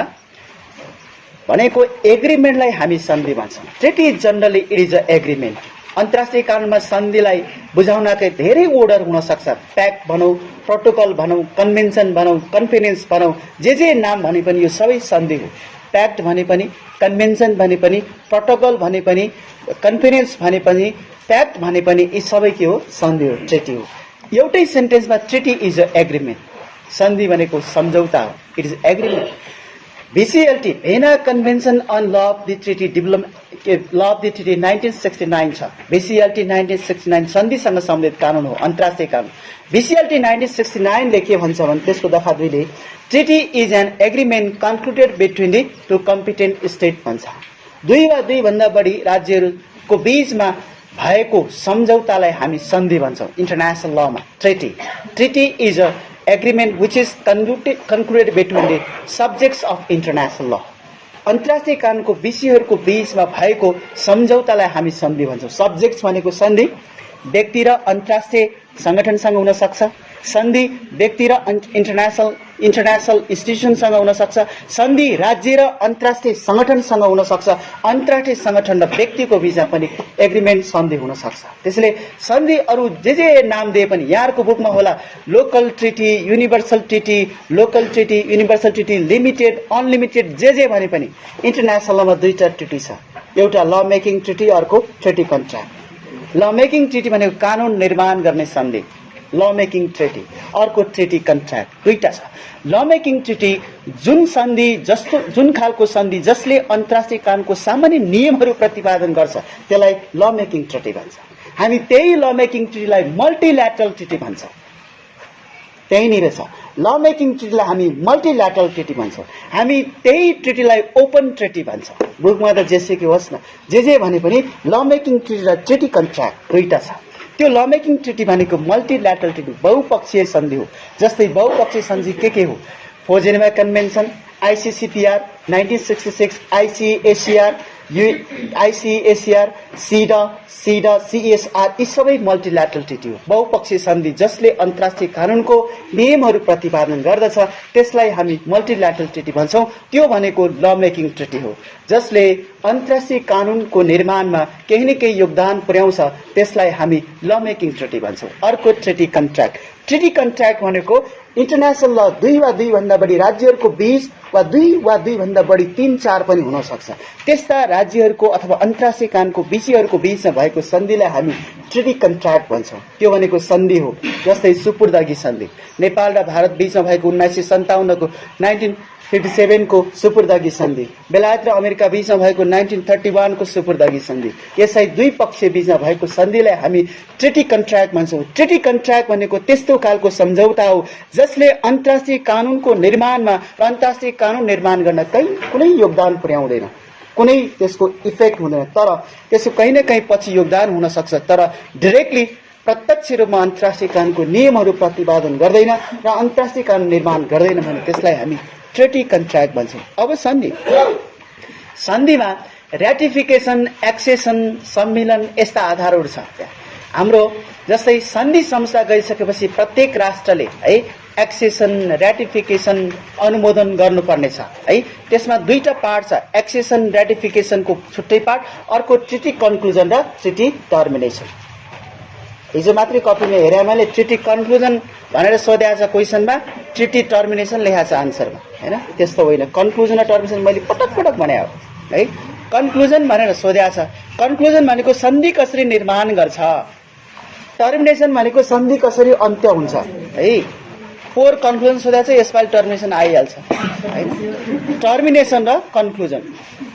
भनेको एग्रिमेन्टलाई हामी सन्धि भन्छौँ। Treaty generally it is a agreement. अन्तर्राष्ट्रिय कानुनमा सन्धिलाई बुझाउनकै धेरै ओर्डर हुन सक्छ। प्याक्ट भनौँ, प्रोटोकल भनौँ, कन्भेन्सन भनौँ, कन्फरेन्स भनौँ, जे नाम भने पनि यो सबै सन्धि हो। प्याक्ट भने पनि, कन्भेन्सन भने पनि, प्रोटोकल भने पनि, कन्फरेन्स भने पनि, प्याक्ट भने पनि यी सबै के हो? सन्धि हो, ट्रिटी हो। एउटै सेन्टेन्समा ट्रिटी इज अ एग्रिमेन्ट, सन्धि भनेको सम्झौता हो, it is agreement. VCLT Vienna convention on law of the treaty law of the treaty 1969 छ। VCLT 1969 सन्धिसँग सम्बन्धित कानुन हो, अन्तर्राष्ट्रिय कानुन। VCLT 1969 ले के भन्छ भने त्यसको दफा 2 ले treaty is an agreement concluded between the two competent state भन्छ। 2 वा 2 भन्दा बढी राज्यहरूको बीचमा भएको सम्झौतालाई हामी सन्धि भन्छौँ international Lama. Treaty is a agreement which is concluded between the subjects of international law। अन्तर्राष्ट्रिय कानुनको विषयहरूको बीचमा भएको सम्झौतालाई हामी सन्धि भन्छौँ। सब्जेक्ट्स भनेको सन्धि व्यक्ति र अन्तर्राष्ट्रिय संगठनसँग हुन सक्छ, सन्धि व्यक्ति र इन्टरनेसनल इन्स्टिट्युसनसँग हुन सक्छ, सन्धि राज्य र अन्तर्राष्ट्रिय संगठनसँग हुन सक्छ, अन्तर्राष्ट्रिय संगठन र व्यक्तिको बीचमा पनि एग्रिमेन्ट सन्धि हुन सक्छ। त्यसैले सन्धि अरू जे नाम दिए पनि यहाँको बुकमा होला local treaty, universal treaty, local treaty, universal treaty, limited, unlimited, जे भने पनि इन्टरनेसनलमा 2टा ट्रिटी छ, एउटा ल मेकिङ ट्रिटी, अर्को ट्रिटी कन्ट्र्याक्ट। ल मेकिङ ट्रिटी भनेको कानुन निर्माण गर्ने सन्धि, ल मेकिङ ट्रिटी, अर्को ट्रिटी कन्ट्र्याक्ट, 2टा छ। ल मेकिङ ट्रिटी जुन खालको सन्धि जसले अन्तर्राष्ट्रिय कानुनको सामान्य नियमहरू प्रतिपादन गर्छ त्यसलाई ल मेकिङ ट्रिटी भन्छ। हामी त्यही ल मेकिङ ट्रिटीलाई मल्टिल्याटरल ट्रिटी भन्छौँ। त्यहीँनिर छ, ल मेकिङ ट्रिटीलाई हामी मल्टिल्याटरल ट्रिटी भन्छौँ। हामी त्यही ट्रिटीलाई ओपन ट्रिटी भन्छौँ। बुकमा त जेसुकै होस् न, जे भने पनि ल मेकिङ ट्रिटी र ट्रिटी कन्ट्र्याक्ट 2टा छ। त्यो ल मेकिङ ट्रिटी भनेको मल्टिल्याटरल ट्रिटी, बहुपक्षीय सन्धि हो। जस्तै बहुपक्षीय सन्धि के हो? फोजेनेभा convention, ICCPR 1966, ICACR, CEDAW, CESR, यी सबै मल्टिल्याटरल ट्रिटी हो, बहुपक्षीय सन्धि जसले अन्तर्राष्ट्रिय कानुनको नियमहरू प्रतिपादन गर्दछ त्यसलाई हामी मल्टिल्याटरल ट्रिटी भन्छौँ। त्यो भनेको ल मेकिङ ट्रिटी हो, जसले अन्तर्राष्ट्रिय कानुनको निर्माणमा केही न केही योगदान पुर्याउँछ, त्यसलाई हामी ल मेकिङ ट्रिटी भन्छौँ। अर्को ट्रिटी कन्ट्र्याक्ट। ट्रिटी कन्ट्र्याक्ट भनेको इन्टरनेसनल ल 2 वा 2 भन्दा बढी राज्यहरूको बीच वा 2 वा 2 भन्दा बढी 3-4 पनि हुन सक्छ, त्यस्ता राज्यहरूको अथवा अन्तर्राष्ट्रिय कानुनको विषयहरूको बीचमा भएको सन्धिलाई हामी ट्रिटी कन्ट्र्याक्ट भन्छौँ। त्यो भनेको सन्धि हो। जस्तै सुपुर्दगी सन्धि, नेपाल र भारत बीचमा भएको 1957 को 1957 को सुपुर्दगी सन्धि, बेलायत र अमेरिका बीचमा भएको 1931 को सुपुर्दगी सन्धि, यसै 2 पक्ष बीचमा भएको सन्धिलाई हामी ट्रिटी कन्ट्र्याक्ट भन्छौँ। ट्रिटी कन्ट्र्याक्ट भनेको त्यस्तो खालको सम्झौता हो जसले अन्तर्राष्ट्रिय कानुनको निर्माणमा र अन्तर्राष्ट्रिय कानुन निर्माण गर्न कुनै योगदान पुर्याउँदैन, कुनै त्यसको इफेक्ट हुँदैन, तर त्यसको कहीँ न कहीँ पछि योगदान हुन सक्छ, तर डाइरेक्टली प्रत्यक्ष रूपमा अन्तर्राष्ट्रिय कानुनको नियमहरू प्रतिपादन गर्दैन र अन्तर्राष्ट्रिय कानुन निर्माण गर्दैन भने त्यसलाई हामी ट्रिटी कन्ट्र्याक्ट भन्छौँ। अब सन्धिमा र्याटिफिकेसन, एक्सेसन, सम्मिलन यस्ता आधारहरू छ हाम्रो। जस्तै सन्धि संस्था गइसकेपछि प्रत्येक राष्ट्रले है एक्सेसन, र्याटिफिकेसन अनुमोदन गर्नुपर्नेछ है। त्यसमा 2टा पार्ट छ, एक्सेसन र्याटिफिकेसनको छुट्टै पार्ट, अर्को ट्रिटी कन्क्लुजन र ट्रिटी टर्मिनेसन। हिजो मात्रै कपीमा हेरे मैले ट्रिटी कन्क्लुजन भनेर सोधेको छ क्वेसनमा, ट्रिटी टर्मिनेसन लेखाएको छ आन्सरमा, हैन? त्यस्तो होइन, कन्क्लुजन र टर्मिनेसन मैले पटक भने हो है। कन्क्लुजन भनेर सोधेको छ, कन्क्लुजन भनेको सन्धि कसरी निर्माण गर्छ, टर्मिनेसन भनेको सन्धि कसरी अन्त्य हुन्छ है। फोर कन्क्लुजन सोधेको छ, यसपालि टर्मिनेसन आइहाल्छ है। टर्मिनेसन र कन्क्लुजन,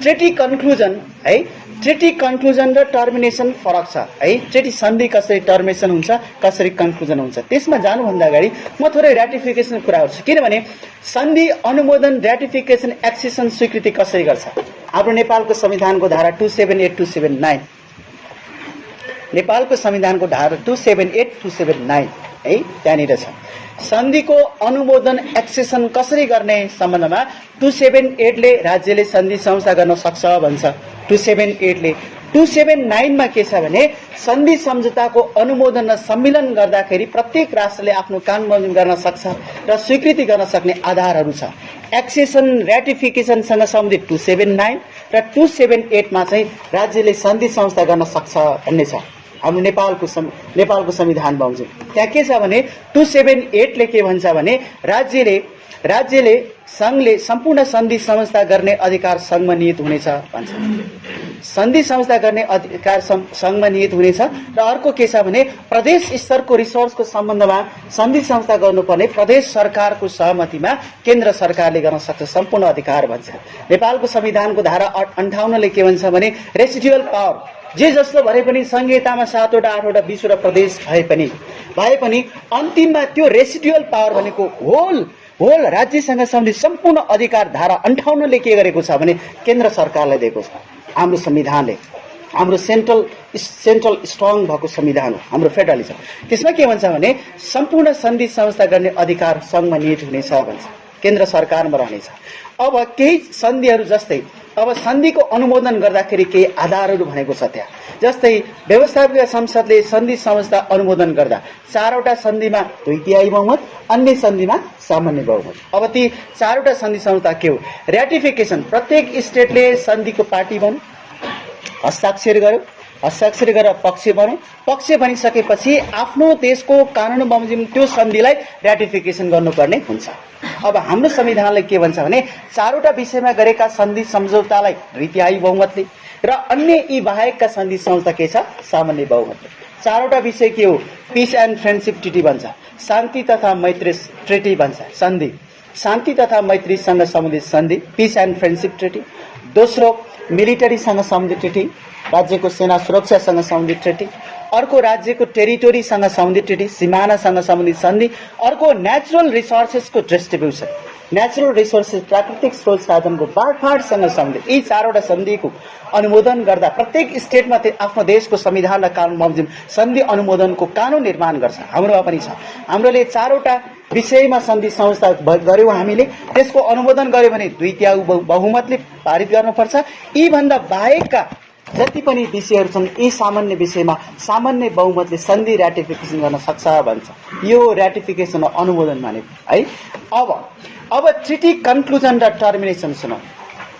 ट्रिटी कन्क्लुजन है, ट्रिटी कन्क्लुजन र टर्मिनेसन फरक छ है। ट्रिटी सन्धि कसरी टर्मिनेसन हुन्छ, कसरी कन्क्लुजन हुन्छ, त्यसमा जानुभन्दा अगाडि म थोरै र्याटिफिकेसन कुरा गर्छु। किनभने सन्धि अनुमोदन, र्याटिफिकेसन, एक्सेसन स्वीकृति कसरी गर्छ? हाम्रो नेपालको संविधानको धारा 278, 279, नेपालको संविधानको धारा 278, 279 है, त्यहाँनिर छ। सन्धिको अनुमोदन, एक्सेसन कसरी गर्ने सम्बन्धमा 278 ले राज्यले सन्धि संस्था गर्न सक्छ भन्छ 278 ले। 279 मा के छ भने सन्धि सम्झौताको अनुमोदन र सम्मिलन गर्दाखेरि प्रत्येक राष्ट्रले आफ्नो कानुन बमोजिम गर्न सक्छ र स्वीकृति गर्न सक्ने आधारहरू छ। एक्सेसन र्याटिफिकेसनसँग सम्बन्धित 279 र 278 मा चाहिँ राज्यले सन्धि संस्था गर्न सक्छ भन्ने छ हाम्रो नेपालको संविधान बमोजिम। त्यहाँ के छ भने 278 ले के भन्छ भने राज्यले संघले सम्पूर्ण सन्धि संस्था गर्ने अधिकार संघमा निहित हुनेछ भन्छ। सन्धि संस्था गर्ने अधिकार संघमा निहित हुनेछ र अर्को के छ भने प्रदेश स्तरको रिसोर्सको सम्बन्धमा सन्धि संस्था गर्नुपर्ने प्रदेश सरकारको सहमतिमा केन्द्र सरकारले गर्न सक्छ सम्पूर्ण अधिकार भन्छ। नेपालको संविधानको धारा 58 ले के भन्छ भने रेसिडुअल पावर जे जस्तो भए पनि संहितामा 7 वटा 8 वटा 20 वटा प्रदेश भए पनि अन्तिममा त्यो रेसिडुअल पावर भनेको होल राज्यसँग सम्बन्धित सम्पूर्ण अधिकार धारा 58 ले के गरेको छ भने केन्द्र सरकारलाई दिएको छ। हाम्रो संविधानले हाम्रो सेन्ट्रल स्ट्रङ भएको संविधान हो हाम्रो फेडरलिजम। त्यसमा के भन्छ भने सम्पूर्ण सन्धि संस्था गर्ने अधिकार संघमा निहित हुनेछ भन्छ, केन्द्र सरकारमा रहनेछ। अब केही सन्धिहरू जस्तै अब सन्धिको अनुमोदन गर्दाखेरि केही आधारहरू भनेको छ त्यहाँ, जस्तै व्यवस्थापिका संसदले सन्धि संस्था अनुमोदन गर्दा 4 वटा सन्धिमा 2/3 बहुमत, अन्य सन्धिमा सामान्य बहुमत। अब ती 4 वटा सन्धि संस्था के हो? र्याटिफिकेसन, प्रत्येक स्टेटले सन्धिको पार्टी बन्यो, हस्ताक्षर गरेर पक्ष बन्यो, पक्ष बनिसकेपछि आफ्नो देशको कानुन बमोजिम त्यो सन्धिलाई र्याटिफिकेसन गर्नुपर्ने हुन्छ। अब हाम्रो संविधानले के भन्छ भने 4 वटा विषयमा गरेका सन्धि सम्झौतालाई 2/3 बहुमतले र अन्य यी बाहेकका सन्धि संस्था के छ? सामान्य बहुमतले। 4 वटा विषय के हो? पिस एन्ड फ्रेन्डसिप ट्रिटी भन्छ, शान्ति तथा मैत्री ट्रिटी भन्छ, सन्धि शान्ति तथा मैत्रीसँग सम्बन्धित सन्धि पिस एन्ड फ्रेन्डसिप ट्रिटी। दोस्रो मिलिटरीसँग सम्बन्धित ट्रिटी, राज्यको सेना सुरक्षासँग सम्बन्धित ट्रिटी। अर्को राज्यको टेरिटोरीसँग सम्बन्धित ट्रिटी, सिमानासँग सम्बन्धित सन्धि। अर्को नेचुरल रिसोर्सेसको डिस्ट्रिब्युसन, नेचुरल रिसोर्सेस प्राकृतिक स्रोत साधनको बाँडफाँडसँग सम्बन्धित यी 4 वटा सन्धिको अनुमोदन गर्दा प्रत्येक स्टेटमा आफ्नो देशको संविधान र कानुन बमोजिम सन्धि अनुमोदनको कानुन निर्माण गर्छ। हाम्रोमा पनि छ। हाम्रोले 4 वटा विषयमा सन्धि संस्था गर्यौं, हामीले त्यसको अनुमोदन गर्यो भने 2/3 बहुमतले पारित गर्नुपर्छ। यी भन्दा बाहेकका जति पनि विषयहरू छन् यी सामान्य विषयमा सामान्य बहुमतले सन्धि र्याटिफिकेसन गर्न सक्छ भन्छ। यो र्याटिफिकेसन अनुमोदन मानेको है। अब ट्रिटी कन्क्लुजन र टर्मिनेसन सुनौ।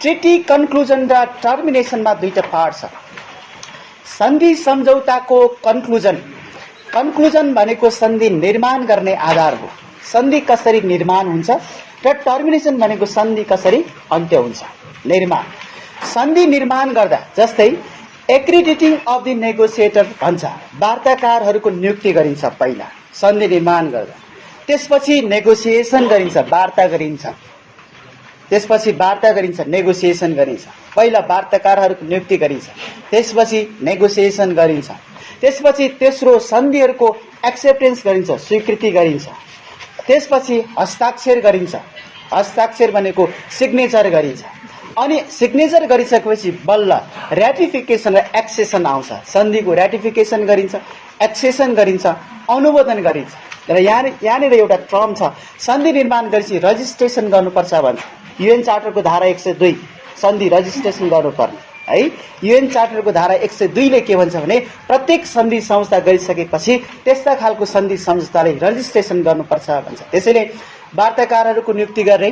ट्रिटी कन्क्लुजन र टर्मिनेसनमा 2टा पार्ट छ। सन्धि सम्झौताको कन्क्लुजन भनेको सन्धि निर्माण गर्ने आधार हो, सन्धि कसरी निर्माण हुन्छ, र टर्मिनेसन भनेको सन्धि कसरी अन्त्य हुन्छ। निर्माण, सन्धि निर्माण गर्दा जस्तै एक्रिडिटिङ अफ द नेगोसिएटर भन्छ, वार्ताकारहरूको नियुक्ति गरिन्छ पहिला सन्धि निर्माण गर्दा, त्यसपछि नेगोसिएसन गरिन्छ, वार्ता गरिन्छ, त्यसपछि वार्ता गरिन्छ, नेगोसिएसन गरिन्छ। पहिला वार्ताकारहरूको नियुक्ति गरिन्छ, त्यसपछि नेगोसिएसन गरिन्छ, त्यसपछि तेस्रो सन्धिहरूको एक्सेप्टेन्स गरिन्छ, स्वीकृति गरिन्छ, त्यसपछि हस्ताक्षर गरिन्छ, हस्ताक्षर भनेको सिग्नेचर गरिन्छ, अनि सिग्नेचर गरिसकेपछि बल्ल र्याटिफिकेसन र एक्सेसन आउँछ। सन्धिको र्याटिफिकेसन गरिन्छ, एक्सेसन गरिन्छ, अनुमोदन गरिन्छ। र यहाँनिर एउटा टर्म छ, सन्धि निर्माण गरेपछि रजिस्ट्रेसन गर्नुपर्छ भन्छ। युएन चार्टरको धारा 102 सन्धि रजिस्ट्रेसन गर्नुपर्ने है। युएन चार्टरको धारा 102 ले के भन्छ भने प्रत्येक सन्धि संस्था गरिसकेपछि त्यस्ता खालको सन्धि सम्झौताले रजिस्ट्रेसन गर्नुपर्छ भन्छ। त्यसैले वार्ताकारहरूको नियुक्ति गर्ने,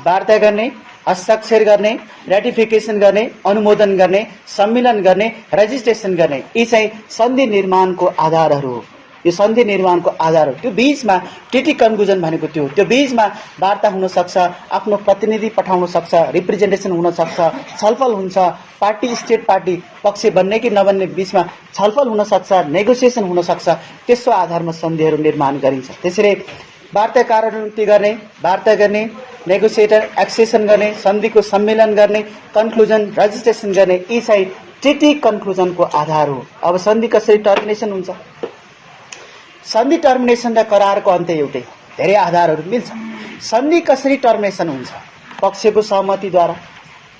वार्ता गर्ने, हस्ताक्षर गर्ने, र्याटिफिकेसन गर्ने, अनुमोदन गर्ने, सम्मेलन गर्ने, रजिस्ट्रेसन गर्ने, यी चाहिँ सन्धि निर्माणको आधारहरू हो। यो सन्धि निर्माणको आधार हो। त्यो बीचमा ट्रिटी कन्क्लुजन भनेको त्यो बीचमा वार्ता हुन सक्छ, आफ्नो प्रतिनिधि पठाउन सक्छ, रिप्रेजेन्टेसन हुन सक्छ, छलफल हुन्छ, पार्टी स्टेट पार्टी पक्ष बन्ने कि नबन्ने बीचमा छलफल हुन सक्छ, नेगोसिएसन हुन सक्छ। त्यस्तो आधारमा सन्धिहरू निर्माण गरिन्छ। त्यसैले वार्ताकारहरू नियुक्ति गर्ने, वार्ता गर्ने, नेगोसिएटर एक्सेसन गर्ने, सन्धिको सम्मेलन गर्ने, कन्क्लुजन रजिस्ट्रेसन गर्ने, यी चाहिँ ट्रिटी कन्क्लुजनको आधार हो। अब सन्धि कसरी टर्मिनेसन हुन्छ? सन्धि टर्मिनेसन र करारको अन्त्य एउटै, धेरै आधारहरू मिल्छ। सन्धि कसरी टर्मिनेसन हुन्छ? पक्षको सहमतिद्वारा,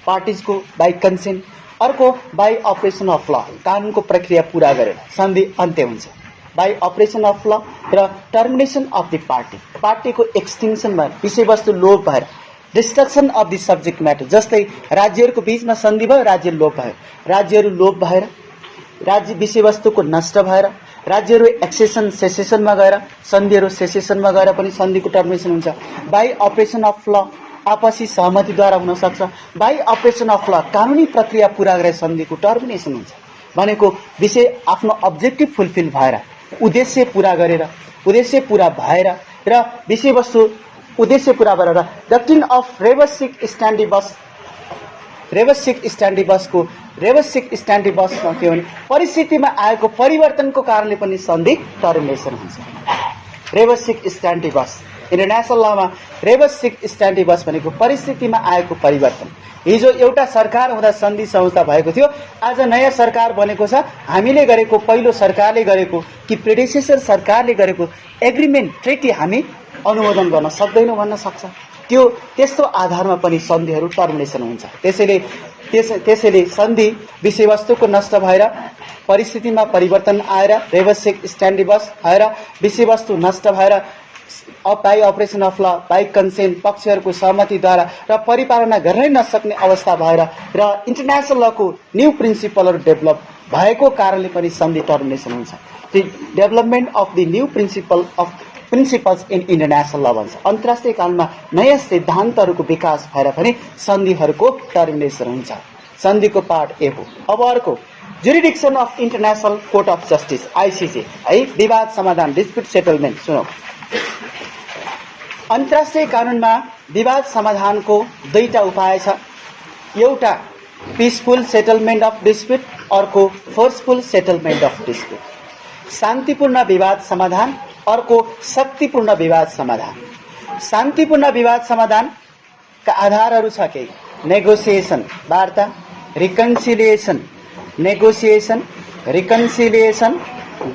पार्टिजको बाइ कन्सेन्ट, अर्को बाइ अपरेसन अफ ल, कानुनको प्रक्रिया पूरा गरेर सन्धि अन्त्य हुन्छ। बाइ अपरेसन अफ ल र टर्मिनेसन अफ द पार्टी, पार्टीको एक्सटिङ्सन भएर, विषयवस्तु लोप भएर, destruction of the subject matter, जस्तै राज्यहरूको बीचमा सन्धि भयो, राज्य लोप भयो, राज्यहरू लोप भएर, राज्य विषयवस्तुको नष्ट भएर, राज्यहरू एक्सेसन सेसेसनमा गएर, सन्धिहरू सेसेसनमा गएर पनि सन्धिको टर्मिनेसन हुन्छ। बाइ अपरेसन अफ ल, आपसी सहमतिद्वारा हुन सक्छ। बाई अपरेसन अफ ल कानुनी प्रक्रिया पूरा गरेर सन्धिको टर्मिनेसन हुन्छ। भनेको विषय आफ्नो अब्जेक्टिभ फुलफिल भएर उद्देश्य पूरा गरेर उद्देश्य पूरा भएर र विषयवस्तु उद्देश्य पूरा भएर डक्ट्रिन अफ रेबसिक स्ट्यान्डिबसको के भने परिस्थितिमा आएको परिवर्तनको कारणले पनि सन्धि टर्मिनेसन हुन्छ। रेबसिक स्ट्यान्डिबस इन्टरनेसनल लमा रेबसिक स्ट्यान्डिबस भनेको परिस्थितिमा आएको परिवर्तन। हिजो एउटा सरकार हुँदा सन्धि संस्था भएको थियो, आज नयाँ सरकार बनेको छ। हामीले गरेको पहिलो सरकारले गरेको कि प्रेडिसेसर सरकारले गरेको एग्रिमेन्ट ट्रिटी हामी अनुमोदन गर्न सक्दैनौँ भन्न सक्छ। त्यस्तो आधारमा पनि सन्धिहरू टर्मिनेसन हुन्छ। त्यसैले सन्धि विषयवस्तुको नष्ट भएर परिस्थितिमा परिवर्तन आएर रेबसिक स्ट्यान्डिबस भएर विषयवस्तु नष्ट भएर बाई अपरेसन अफ ल बाई कन्सेन्ट पक्षहरूको सहमतिद्वारा र परिपालना गर्नै नसक्ने अवस्था भएर र इन्टरनेसनल लको न्यू प्रिन्सिपलहरू डेभलप भएको कारणले पनि सन्धि टर्मिनेसन हुन्छ। The development of the new principles in international ल भन्छ। अन्तर्राष्ट्रिय कानुनमा नयाँ सिद्धान्तहरूको विकास भएर पनि सन्धिहरूको टर्मिनेसन हुन्छ। सन्धिको पार्ट ए हो। अब अर्को jurisdiction of international court of justice ICJ है, विवाद समाधान डिस्प्युट सेटलमेन्ट। सुनौ, अन्तर्राष्ट्रिय कानुनमा विवाद समाधानको दुईटा उपाय छ। एउटा पिसफुल सेटलमेन्ट अफ डिस्प्युट, अर्को फोर्सफुल सेटलमेन्ट अफ डिस्प्युट। शान्तिपूर्ण विवाद समाधान, अर्को शक्तिपूर्ण विवाद समाधान। शान्तिपूर्ण विवाद समाधानका आधारहरू छ केही। नेगोसिएसन वार्ता, reconciliation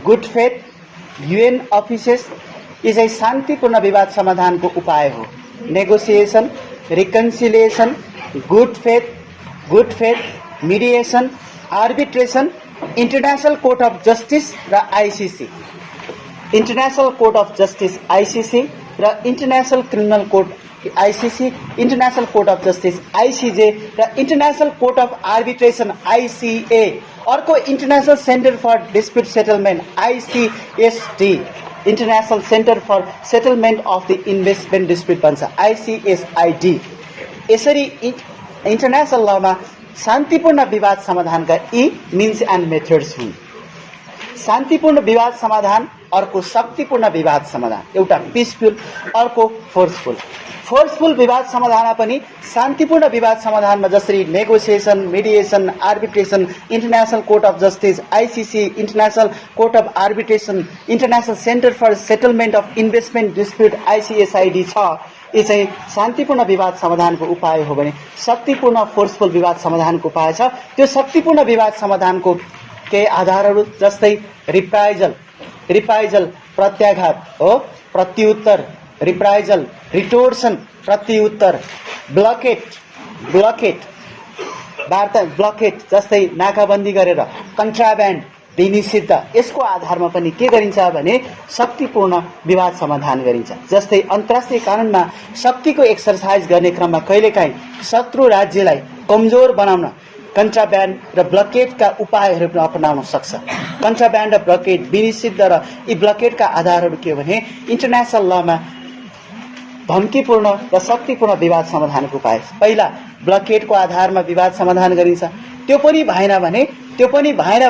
good faith, UN offices, यी चाहिँ शान्तिपूर्ण विवाद समाधानको उपाय हो। Negotiation, reconciliation, good faith, mediation, arbitration, international court of justice र ICC. International court of justice ICC र international criminal court ICC, international court of justice ICJ र international court of arbitration ICA. अर्को international centre for dispute settlement ICSD, international centre for settlement of the investment dispute भन्छ ICSID. यसरी international लमा शान्तिपूर्ण विवाद समाधानका यी means and methods हुन्। शान्तिपूर्ण विवाद समाधान, अर्को शक्तिपूर्ण विवाद समाधान। एउटा पिसफुल, अर्को फोर्सफुल। फोर्सफुल विवाद समाधानमा पनि शान्तिपूर्ण विवाद समाधानमा जसरी negotiation, mediation, arbitration, international court of justice ICC, international court of arbitration, international centre for settlement of investment dispute ICSID छ, यी चाहिँ शान्तिपूर्ण विवाद समाधानको उपाय हो भने शक्तिपूर्ण फोर्सफुल विवाद समाधानको उपाय छ। त्यो शक्तिपूर्ण विवाद समाधानको केही आधारहरू जस्तै रिप्राइजल प्रत्याघात हो, प्रत्युत्तर, रिप्राइजल रिटोर्सन प्रत्युत्तर, ब्लकेट वार्ता ब्लकेट जस्तै नाकाबन्दी गरेर कन्ट्राब्यान्ड निषिद्ध। यसको आधारमा पनि के गरिन्छ भने शक्तिपूर्ण विवाद समाधान गरिन्छ। जस्तै अन्तर्राष्ट्रिय कानुनमा शक्तिको एक्सरसाइज गर्ने क्रममा कहिलेकाहीँ शत्रु राज्यलाई कमजोर बनाउन कन्ट्राब्यान्ड र ब्लकेटका उपायहरू पनि अपनाउन सक्छ। कन्ट्राब्यान्ड र ब्लकेट विनिषिद्ध र यी ब्लकेटका आधारहरू के हो भने इन्टरनेसनल लमा धम्कीपूर्ण र शक्तिपूर्ण विवाद समाधानको उपाय। पहिला ब्लकेटको आधारमा विवाद समाधान गरिन्छ, त्यो पनि भएन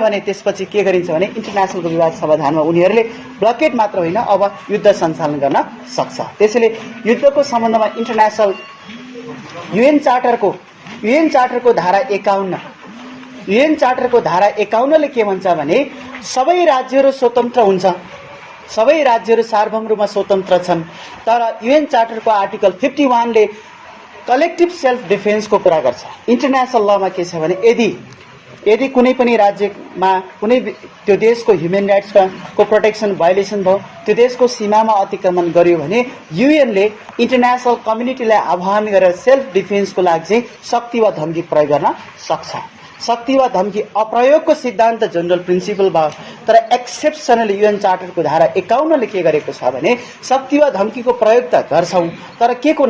भने त्यसपछि के गरिन्छ भने इन्टरनेसनलको विवाद समाधानमा उनीहरूले ब्लकेट मात्र होइन अब युद्ध सञ्चालन गर्न सक्छ। त्यसैले युद्धको सम्बन्धमा इन्टरनेसनल युएन चार्टरको धारा 51 ले के भन्छ भने सबै राज्यहरू स्वतन्त्र हुन्छ, सबै राज्यहरू सार्वभौम रूपमा स्वतन्त्र छन्। तर युएन चार्टरको आर्टिकल 51 ले कलेक्टिभ सेल्फ डिफेन्सको कुरा गर्छ। इन्टरनेसनल लमा के छ भने यदि कुनै पनि राज्यमा कुनै त्यो देशको ह्युमन राइट्सको प्रोटेक्सन भायोलेसन भयो, त्यो देशको सीमामा अतिक्रमण गर्यो भने युएनले इन्टरनेसनल कम्युनिटीलाई आह्वान गरेर सेल्फ डिफेन्सको लागि चाहिँ शक्ति वा धम्की प्रयोग गर्न सक्छ। शक्ति वा धम्की अप्रयोगको सिद्धान्त जनरल प्रिन्सिपल भयो, तर एक्सेप्सनली युएन चार्टरको धारा 51 ले के गरेको छ भने शक्ति वा धम्कीको प्रयोग त गर्छौं, तर के को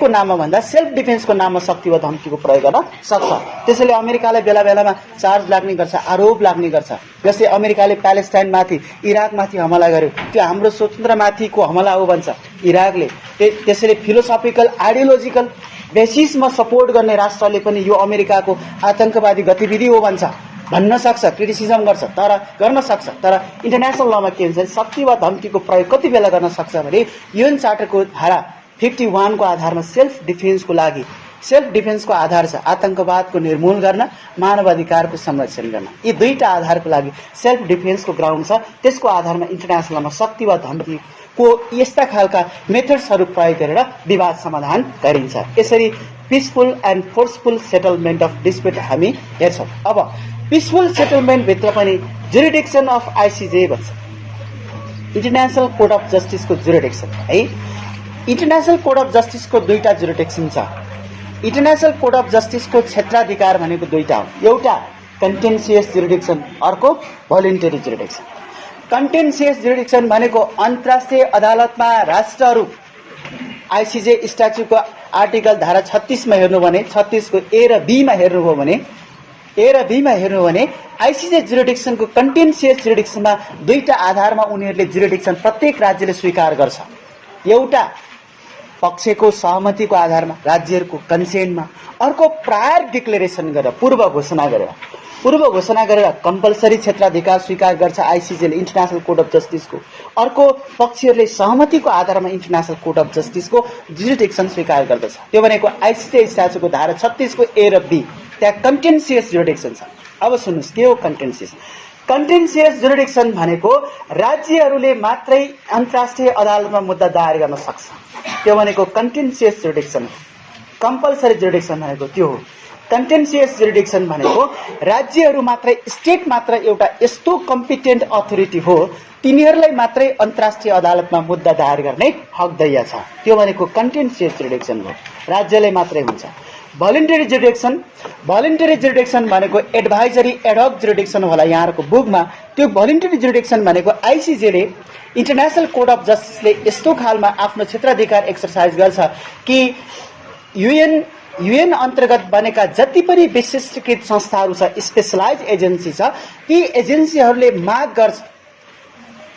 नाममा भन्दा सेल्फ डिफेन्सको नाममा शक्ति वा धम्कीको प्रयोग गर्न सक्छ। त्यसैले अमेरिकालाई बेला बेलामा चार्ज लाग्ने गर्छ, आरोप लाग्ने गर्छ। जस्तै अमेरिकाले प्यालेस्टाइनमाथि, इराकमाथि हमला गर्यो, त्यो हाम्रो स्वतन्त्रमाथिको हमला हो भन्छ इराकले। त्यसैले फिलोसफिकल आइडियोलोजिकल बेसिसमा सपोर्ट गर्ने राष्ट्रले पनि यो अमेरिकाको आतंकवादी गतिविधि हो भन्न सक्छ, क्रिटिसिजम गर्छ, तर गर्न सक्छ। तर इन्टरनेसनल लमा के हुन्छ, शक्ति वा धम्कीको प्रयोग कति बेला गर्न सक्छ भने युएन चार्टरको धारा 51 को आधारमा सेल्फ डिफेन्सको आधार छ आतंकवादको निर्मूल गर्न, मानवाधिकारको संरक्षण गर्न। यी दुईटा आधारको लागि सेल्फ डिफेन्सको ग्राउन्ड छ। त्यसको आधारमा इन्टरनेसनलमा शक्ति वा धम्कीको यस्ता खालका मेथड्सहरू प्रयोग गरेर विवाद समाधान गरिन्छ। यसरी peaceful and forceful settlement of dispute हामी हेर्छौं। अब पिसफुल सेटलमेन्ट भित्र पनि जुरिडिक्सन अफ आईसीजे भन्छ, इन्टरनेसनल कोर्ट अफ जस्टिसको जुरिडिक्सन है। इन्टरनेसनल कोर्ट अफ जस्टिसको दुईटा जुरिडिक्सन छ। इन्टरनेसनल कोर्ट अफ जस्टिसको क्षेत्राधिकार भनेको दुईटा हो, एउटा कन्टेन्सियस जुरिडिक्सन, अर्को भोलिन्टरी जुरिडिक्सन। कन्टेन्सियस जुरिडिक्सन भनेको अन्तर्राष्ट्रिय अदालतमा राष्ट्रहरू आईसीजे स्ट्याच्युटको आर्टिकल धारा 36 मा हेर्नु भने 36 को ए र बी मा हेर्नुभयो भने आईसीजे जुरिडिक्सनको कन्टेन्सियस जुरिडिक्सनमा दुईटा आधारमा उनीहरूले जुरिडिक्सन प्रत्येक राज्यले स्वीकार गर्छ। एउटा पक्षको सहमतिको आधारमा, राज्यहरूको कन्सेन्टमा, अर्को प्रायर डिक्लेरेसन गरेर, पूर्व घोषणा गरेर कम्पलसरी क्षेत्राधिकार स्वीकार गर्छ आईसीजेले इन्टरनेसनल कोर्ट अफ जस्टिसको। अर्को पक्षहरूले सहमतिको आधारमा इन्टरनेसनल कोर्ट अफ जस्टिसको जुरिडिक्सन स्वीकार गर्दछ। त्यो भनेको आईसीजे स्ट्याच्युटको धारा 36 को ए र बी, त्यहाँ कन्टेन्सियस जुरिडिक्सन छ। अब सुन्नुस्, के हो कन्टेन्सियस? कन्टेन्सियस जुरिडिक्सन भनेको राज्यहरूले मात्रै अन्तर्राष्ट्रिय अदालतमा मुद्दा दायर गर्न सक्छ, त्यो भनेको कन्टेन्सियस जुरिडिक्सन। कम्पलसरी जुरिडिक्सन भनेको त्यो हो। कन्टेन्सियस जुरिडिक्सन भनेको राज्यहरू मात्रै, स्टेट मात्र एउटा यस्तो कम्पिटेन्ट अथोरिटी हो, तिनीहरूलाई मात्रै अन्तर्राष्ट्रिय अदालतमा मुद्दा दायर गर्ने हक दैया छ, त्यो भनेको कन्टेन्सियस जुरिडिक्सन हो, राज्यले मात्रै हुन्छ। भोलिन्टरी जुरिडिक्सन भनेको एडभाइजरी एडहक जुरिडिक्सन होला यहाँहरुको बुकमा। त्यो भोलिन्टरी जुरिडिक्सन भनेको आईसीजेले, इन्टरनेसनल कोर्ट अफ जस्टिसले यस्तो खालमा आफ्नो क्षेत्राधिकार एक्सरसाइज गर्छ कि युएन अन्तर्गत बनेका जति पनि विशिष्टकृत संस्थाहरू छ, स्पेशलाइज एजेन्सी छ,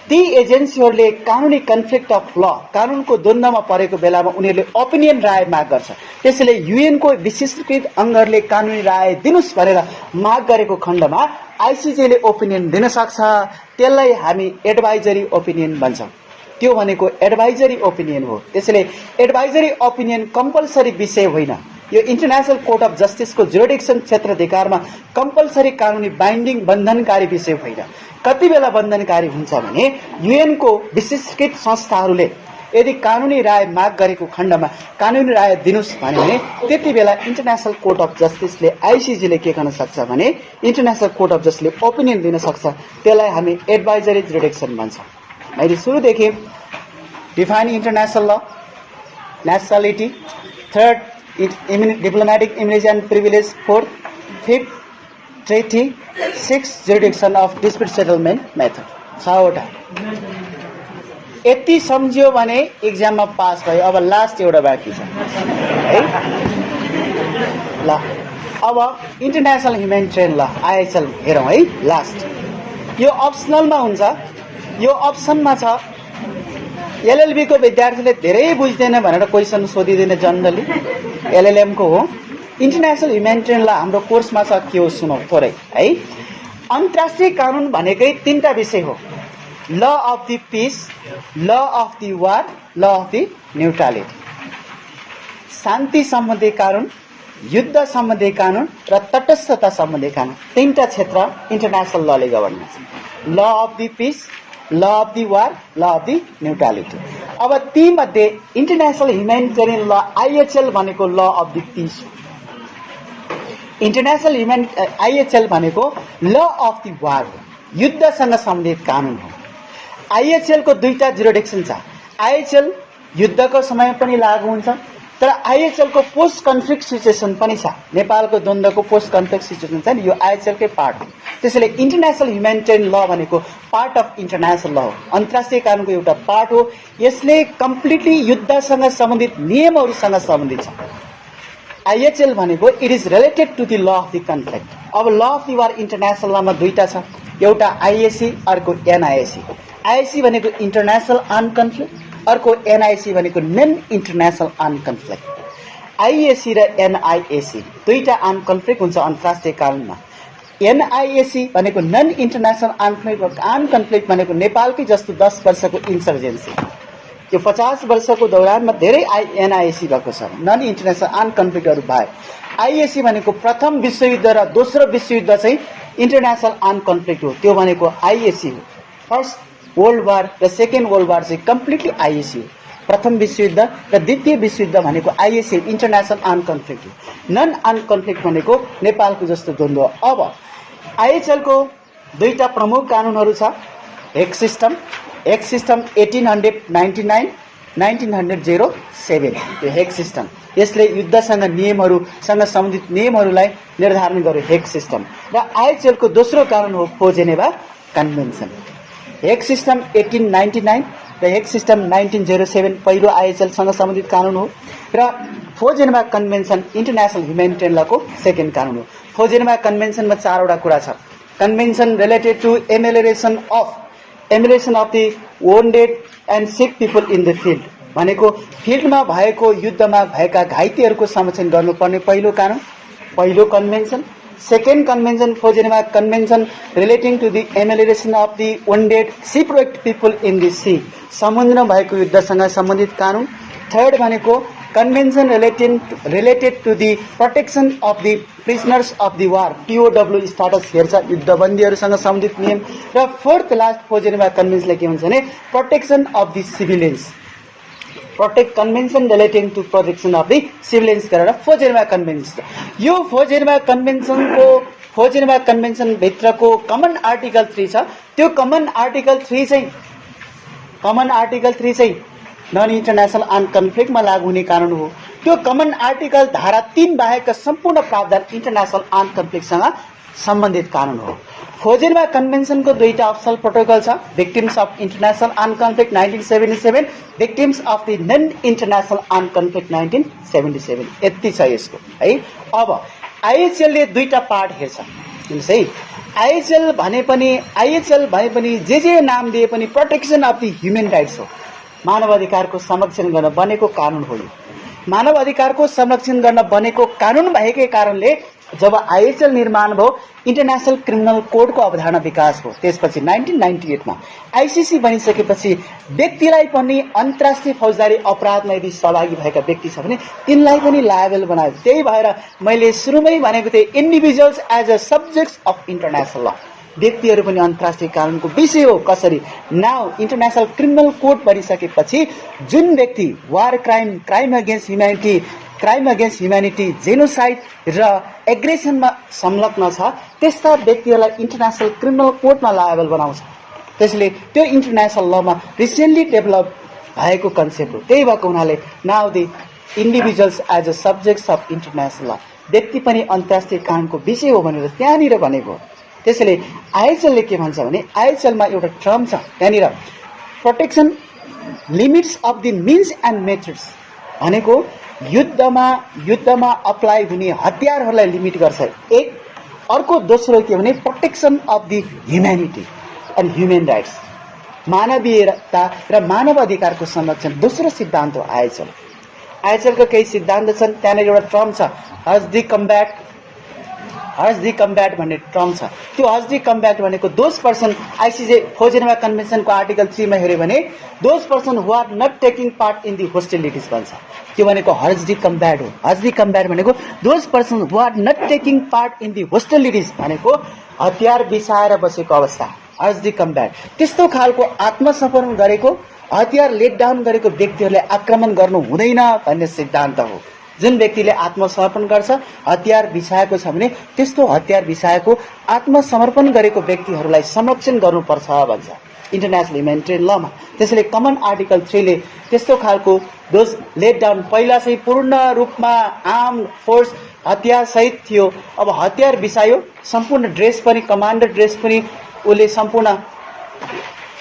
ती एजेन्सीहरूले कानुनी कन्फ्लिक्ट अफ ल, कानुनको द्वन्द्वमा परेको बेलामा उनीहरूले ओपिनियन राय माग गर्छ। त्यसैले युएनको विशिष्टकृत अंगहरूले कानुनी राय दिनुस् भनेर माग गरेको खण्डमा आईसीजेले ओपिनियन दिन सक्छ। त्यसलाई हामी एडभाइजरी ओपिनियन भन्छौं। त्यो भनेको एडभाइजरी ओपिनियन हो। त्यसैले एडभाइजरी ओपिनियन कम्पलसरी विषय होइन। यो international court of जस्टिसको jurisdiction क्षेत्राधिकारमा compulsory कानुनी बाइन्डिङ बन्धनकारी विषय होइन। कति बेला बन्धनकारी हुन्छ भने युएनको विशिष्टकृत संस्थाहरूले यदि कानुनी राय माग गरेको खण्डमा कानुनी राय दिनुस् भने त्यति बेला इन्टरनेसनल कोर्ट अफ जस्टिसले, आईसीजेले के गर्न सक्छ भने इन्टरनेसनल कोर्ट अफ जस्टिसले ओपिनियन दिन सक्छ। त्यसलाई हामी एडभाइजरी जुरिडिक्सन भन्छौं। मैले सुरुदेखि define international law, nationality, third diplomatic immunity and privilege, fourth, fifth treaty, six jurisdiction of dispute settlement method, 6 वटा। यति सम्झियो भने एक्जाममा पास भयो। अब लास्ट एउटा बाँकी छ है। ल अब इन्टरनेसनल ह्युमेनिटेरियन ल, आईएचएल हेरौँ है। लास्ट यो अप्सनलमा हुन्छ, यो अप्सनमा छ। एलएलबी को विद्यार्थीले धेरै बुझ्दैन भनेर क्वेशन सोधिदिने जनरली एलएलएम को हो। इन्टरनेसनल ह्युमेनिटेरियन ल हाम्रो कोर्समा छ, के हो सुनौ थोरै है। अन्तर्राष्ट्रिय कानुन भनेकै 3टा विषय हो, law of the peace, law of the war, law of the neutrality. शान्ति सम्बन्धी कानुन, युद्ध सम्बन्धी कानुन र तटस्थता सम्बन्धी कानुन, 3टा क्षेत्र इन्टरनेसनल लले गभर्न गर्छ। Law of the peace, law of the war, law of the neutrality. अब ती मध्ये इन्टरनेसनल ह्युमेनिटेरियन ल आईएचएल भनेको ल अफ द पीस हो। इन्टरनेसनल आईएचएल भनेको ल अफ द वार हो, युद्धसँग सम्बन्धित कानुन हो। आईएचएल को 2टा जुरिडिक्सन छ। आईएचएल युद्धको समय पनि लागू हुन्छ, तर आइएचएल को पोस्ट कन्फ्लिक्ट सिचुएसन पनि छ। नेपालको द्वन्द्वको पोस्ट कन्फ्लिक्ट सिचुएसन छ नि, यो आइएचएल कै पार्ट हो। त्यसैले इन्टरनेशनल ह्युमेनिटेरियन ल भनेको पार्ट अफ इन्टरनेशनल ल हो, अन्तर्राष्ट्रिय कानुनको एउटा पार्ट हो। यसले कम्प्लिटली युद्धसँग सम्बन्धित नियमहरूसँग सम्बन्धित छ। आइएचएल भनेको it is related to the law of the conflict. अब law of the war international लमा दुईटा छ, एउटा आइएसी अर्को एनआइएसी। आइएसी भनेको इन्टरनेशनल आर्म्ड कन्फ्लिक्ट, अर्को एनआइसी भनेको non international armed conflict. IAC र एनआइएसी दुईटा आर्म्ड कन्फ्लिक्ट हुन्छ अन्तर्राष्ट्रिय कानुनमा। एनआइएसी भनेको नन इन्टरनेशनल आर्म्ड कन्फ्लिक्ट भनेको नेपालकै जस्तो 10 वर्षको इन्सर्जेन्सी, यो 50 वर्षको दौरानमा धेरै एनआइएसी भएको छ, नन इन्टरनेशनल आर्म्ड कन्फ्लिक्टहरू भए। आइएसी भनेको प्रथम विश्वयुद्ध र दोस्रो विश्वयुद्ध चाहिँ इन्टरनेशनल आर्म्ड कन्फ्लिक्ट हो, त्यो भनेको आइएसी हो। फर्स्ट वर्ल्ड वार र सेकेन्ड वर्ल्ड वार चाहिँ कम्प्लिटली आइएसी हो। प्रथम विश्वयुद्ध र द्वितीय विश्वयुद्ध भनेको आइएसी इन्टरनेशनल आर्म्ड कन्फ्लिक्ट हो। नन आर्म्ड कन्फ्लिक्ट भनेको नेपालको जस्तो द्वन्द्व। अब आइएचएलको दुईटा प्रमुख कानुनहरू छ, हेग सिस्टम 1899 1907, यो हेग सिस्टम। यसले युद्धसँग नियमहरूसँग सम्बन्धित नियमहरूलाई निर्धारण गर्यो, हेग सिस्टम। र आइएचएलको दोस्रो कानुन हो फोजेनेभा कन्भेन्सन। हेग सिस्टम 1899 र हेग सिस्टम 1907 पहिलो आइएचएलसँग सम्बन्धित कानुन हो, र फोजेनेभा कन्भेन्सन इन्टरनेशनल ह्युमेनिटेरियन लको सेकेन्ड कानुन हो। फोजेनेभा कन्भेन्सनमा 4वटा कुरा छ। Convention related to amelioration of the wounded and sick people in the field भनेको फिल्डमा भएको युद्धमा भएका घाइतेहरूको संरक्षण गर्नुपर्ने पहिलो कानुन, पहिलो convention. Second convention four Geneva convention relating to the amelioration of the wounded separate people in the sea, समुद्रमा भएको युद्धसँग सम्बन्धित कानुन। थर्ड भनेको convention related to the protection of the prisoners of the war, POW status हेर्छ, युद्धबन्दीहरूसँग सम्बन्धित नियम। र फोर्थ लास्ट फोजेनेभा कन्भेन्सनले के भन्छ भने protection of the civilians, convention relating to protection of the civilians गरेर फोजेनेभा कन्भेन्सन। यो फोजेनेभा कन्भेन्सन भित्रको कमन आर्टिकल 3 छ, त्यो कमन आर्टिकल 3 चाहिँ नन इन्टरनेशनल आर्म्ड कन्फ्लिक्टमा लागू हुने कानुन हो। त्यो कमन आर्टिकल धारा 3 बाहेकका सम्पूर्ण प्रावधान इन्टरनेशनल आर्म्ड कन्फ्लिक्टसँग सम्बन्धित कानुन हो। फोजेनेभा कन्भेन्सनको दुईटा अप्सनल प्रोटोकल छ, victims of international armed conflict 1977, victims of the non international armed conflict 1977। यति छ यसको है। अब आइएचएलले दुईटा पार्ट हेर्छ, हेर्नुहोस् है। आइएचएल भने पनि जे नाम दिए पनि protection of the human rights हो, मानव अधिकारको संरक्षण गर्न बनेको कानुन हो। मानव अधिकारको संरक्षण गर्न बनेको कानुन भएकै कारणले जब आइएचएल निर्माण भयो, इन्टरनेशनल क्रिमिनल कोडको अवधारणा विकास भयो। त्यसपछि 1998 मा आइसिसी बनिसकेपछि व्यक्तिलाई पनि अन्तर्राष्ट्रिय फौजदारी अपराधमा यदि सहभागी भएका व्यक्ति छ भने तिनलाई पनि लायबल बनायो। त्यही भएर मैले सुरुमै भनेको थिएँ, individuals as a subjects of international law, व्यक्तिहरू पनि अन्तर्राष्ट्रिय कानुनको विषय हो। कसरी? नाउ इन्टरनेशनल क्रिमिनल कोड बनिसकेपछि जुन व्यक्ति वार क्राइम अगेन्स्ट ह्युम्यानिटी, जेनोसाइड र एग्रेसनमा संलग्न छ, त्यस्ता व्यक्तिहरूलाई इन्टरनेशनल क्रिमिनल कोडमा लायबल बनाउँछ। त्यसले त्यो इन्टरनेशनल लमा रिसेन्टली डेभलप भएको कन्सेप्ट हो। त्यही भएको हुनाले now the individuals as a subjects of international law, व्यक्ति पनि अन्तर्राष्ट्रिय कानुनको विषय हो भनेर त्यहाँनिर भनेको हो। त्यसैले आइएचएलले के भन्छ भने आइएचएलमा एउटा टर्म छ त्यहाँनिर, protection limits of the means and methods भनेको युद्धमा अप्लाई हुने हतियारहरूलाई लिमिट गर्छ एक। अर्को दोस्रो के भने protection of the humanity and human rights, मानवीयता र मानव अधिकारको संरक्षण दोस्रो सिद्धान्त हो आइएचएल। आइएचएलको केही सिद्धान्त छन्, त्यहाँनिर एउटा टर्म छ हर्ज दी कम्ब्याट भन्ने टर्म छ। त्यो हर्ज दी कम्ब्याट भनेको दोज पर्सन, आइसिजे फोजेनेभा कन्भेन्सनको आर्टिकल 3 मा हेऱ्यो भने those person who are not taking part in the hostilities भन्छ, त्यो भनेको हर्ज दी कम्ब्याट हो। हर्ज दी कम्ब्याट भनेको those person who are not taking part in the hostilities भनेको हतियार बिसाएर बसेको अवस्था, हर्ज दी कम्ब्याट। त्यस्तो खालको आत्मसमर्पण गरेको, हतियार लेट डाउन गरेको व्यक्तिहरूले आक्रमण गर्नु हुँदैन भन्ने सिद्धान्त हो। जुन व्यक्तिले आत्मसमर्पण गर्छ, हतियार बिसाएको छ भने त्यस्तो हतियार बिसाएको आत्मसमर्पण गरेको व्यक्तिहरूलाई संरक्षण गर्नुपर्छ भन्छ इन्टरनेशनल ह्युमेनिटेरियन लमा। त्यसैले कमन आर्टिकल 3 ले त्यस्तो खालको दोज लेट डाउन पहिला चाहिँ पूर्ण रूपमा आर्म फोर्स हतियार सहित थियो, अब हतियार बिसायो, सम्पूर्ण ड्रेस पनि कमान्डर ड्रेस पनि उसले सम्पूर्ण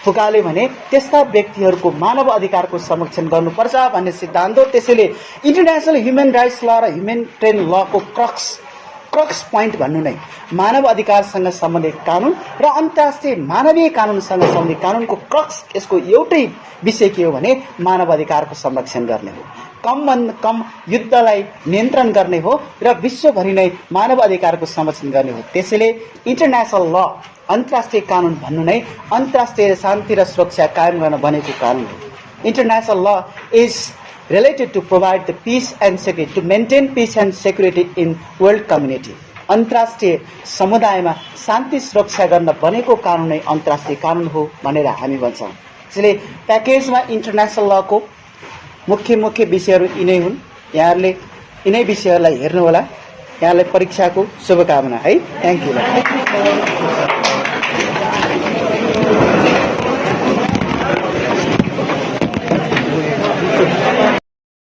फुकाल्यो भने त्यस्ता व्यक्तिहरूको मानव अधिकारको संरक्षण गर्नुपर्छ भन्ने सिद्धान्त हो। त्यसैले इन्टरनेसनल ह्युमन राइट्स ल र ह्युमेनिटेरियन लको क्रक्स पोइन्ट भन्नु नै मानव अधिकारसँग सम्बन्धित कानुन र अन्तर्राष्ट्रिय मानवीय कानुनसँग सम्बन्धित कानुनको क्रक्स यसको एउटै विषय के हो भने मानव अधिकारको संरक्षण गर्ने हो, कमभन्दा कम युद्धलाई नियन्त्रण गर्ने हो र विश्वभरि नै मानव अधिकारको संरक्षण गर्ने हो। त्यसैले इन्टरनेसनल ल अन्तर्राष्ट्रिय कानुन भन्नु नै अन्तर्राष्ट्रिय शान्ति र सुरक्षा कायम गर्न बनेको कानुन हो। International law is related to provide the peace and security, to maintain peace and security in world community. अन्तर्राष्ट्रिय समुदायमा शान्ति सुरक्षा गर्न बनेको कानुन नै अन्तर्राष्ट्रिय कानुन हो भनेर हामी भन्छौँ। त्यसैले प्याकेजमा इन्टरनेसनल लको मुख्य विषयहरू यिनै हुन्। यहाँहरूले यिनै विषयहरूलाई हेर्नुहोला। यहाँलाई परीक्षाको शुभकामना है। Thank you.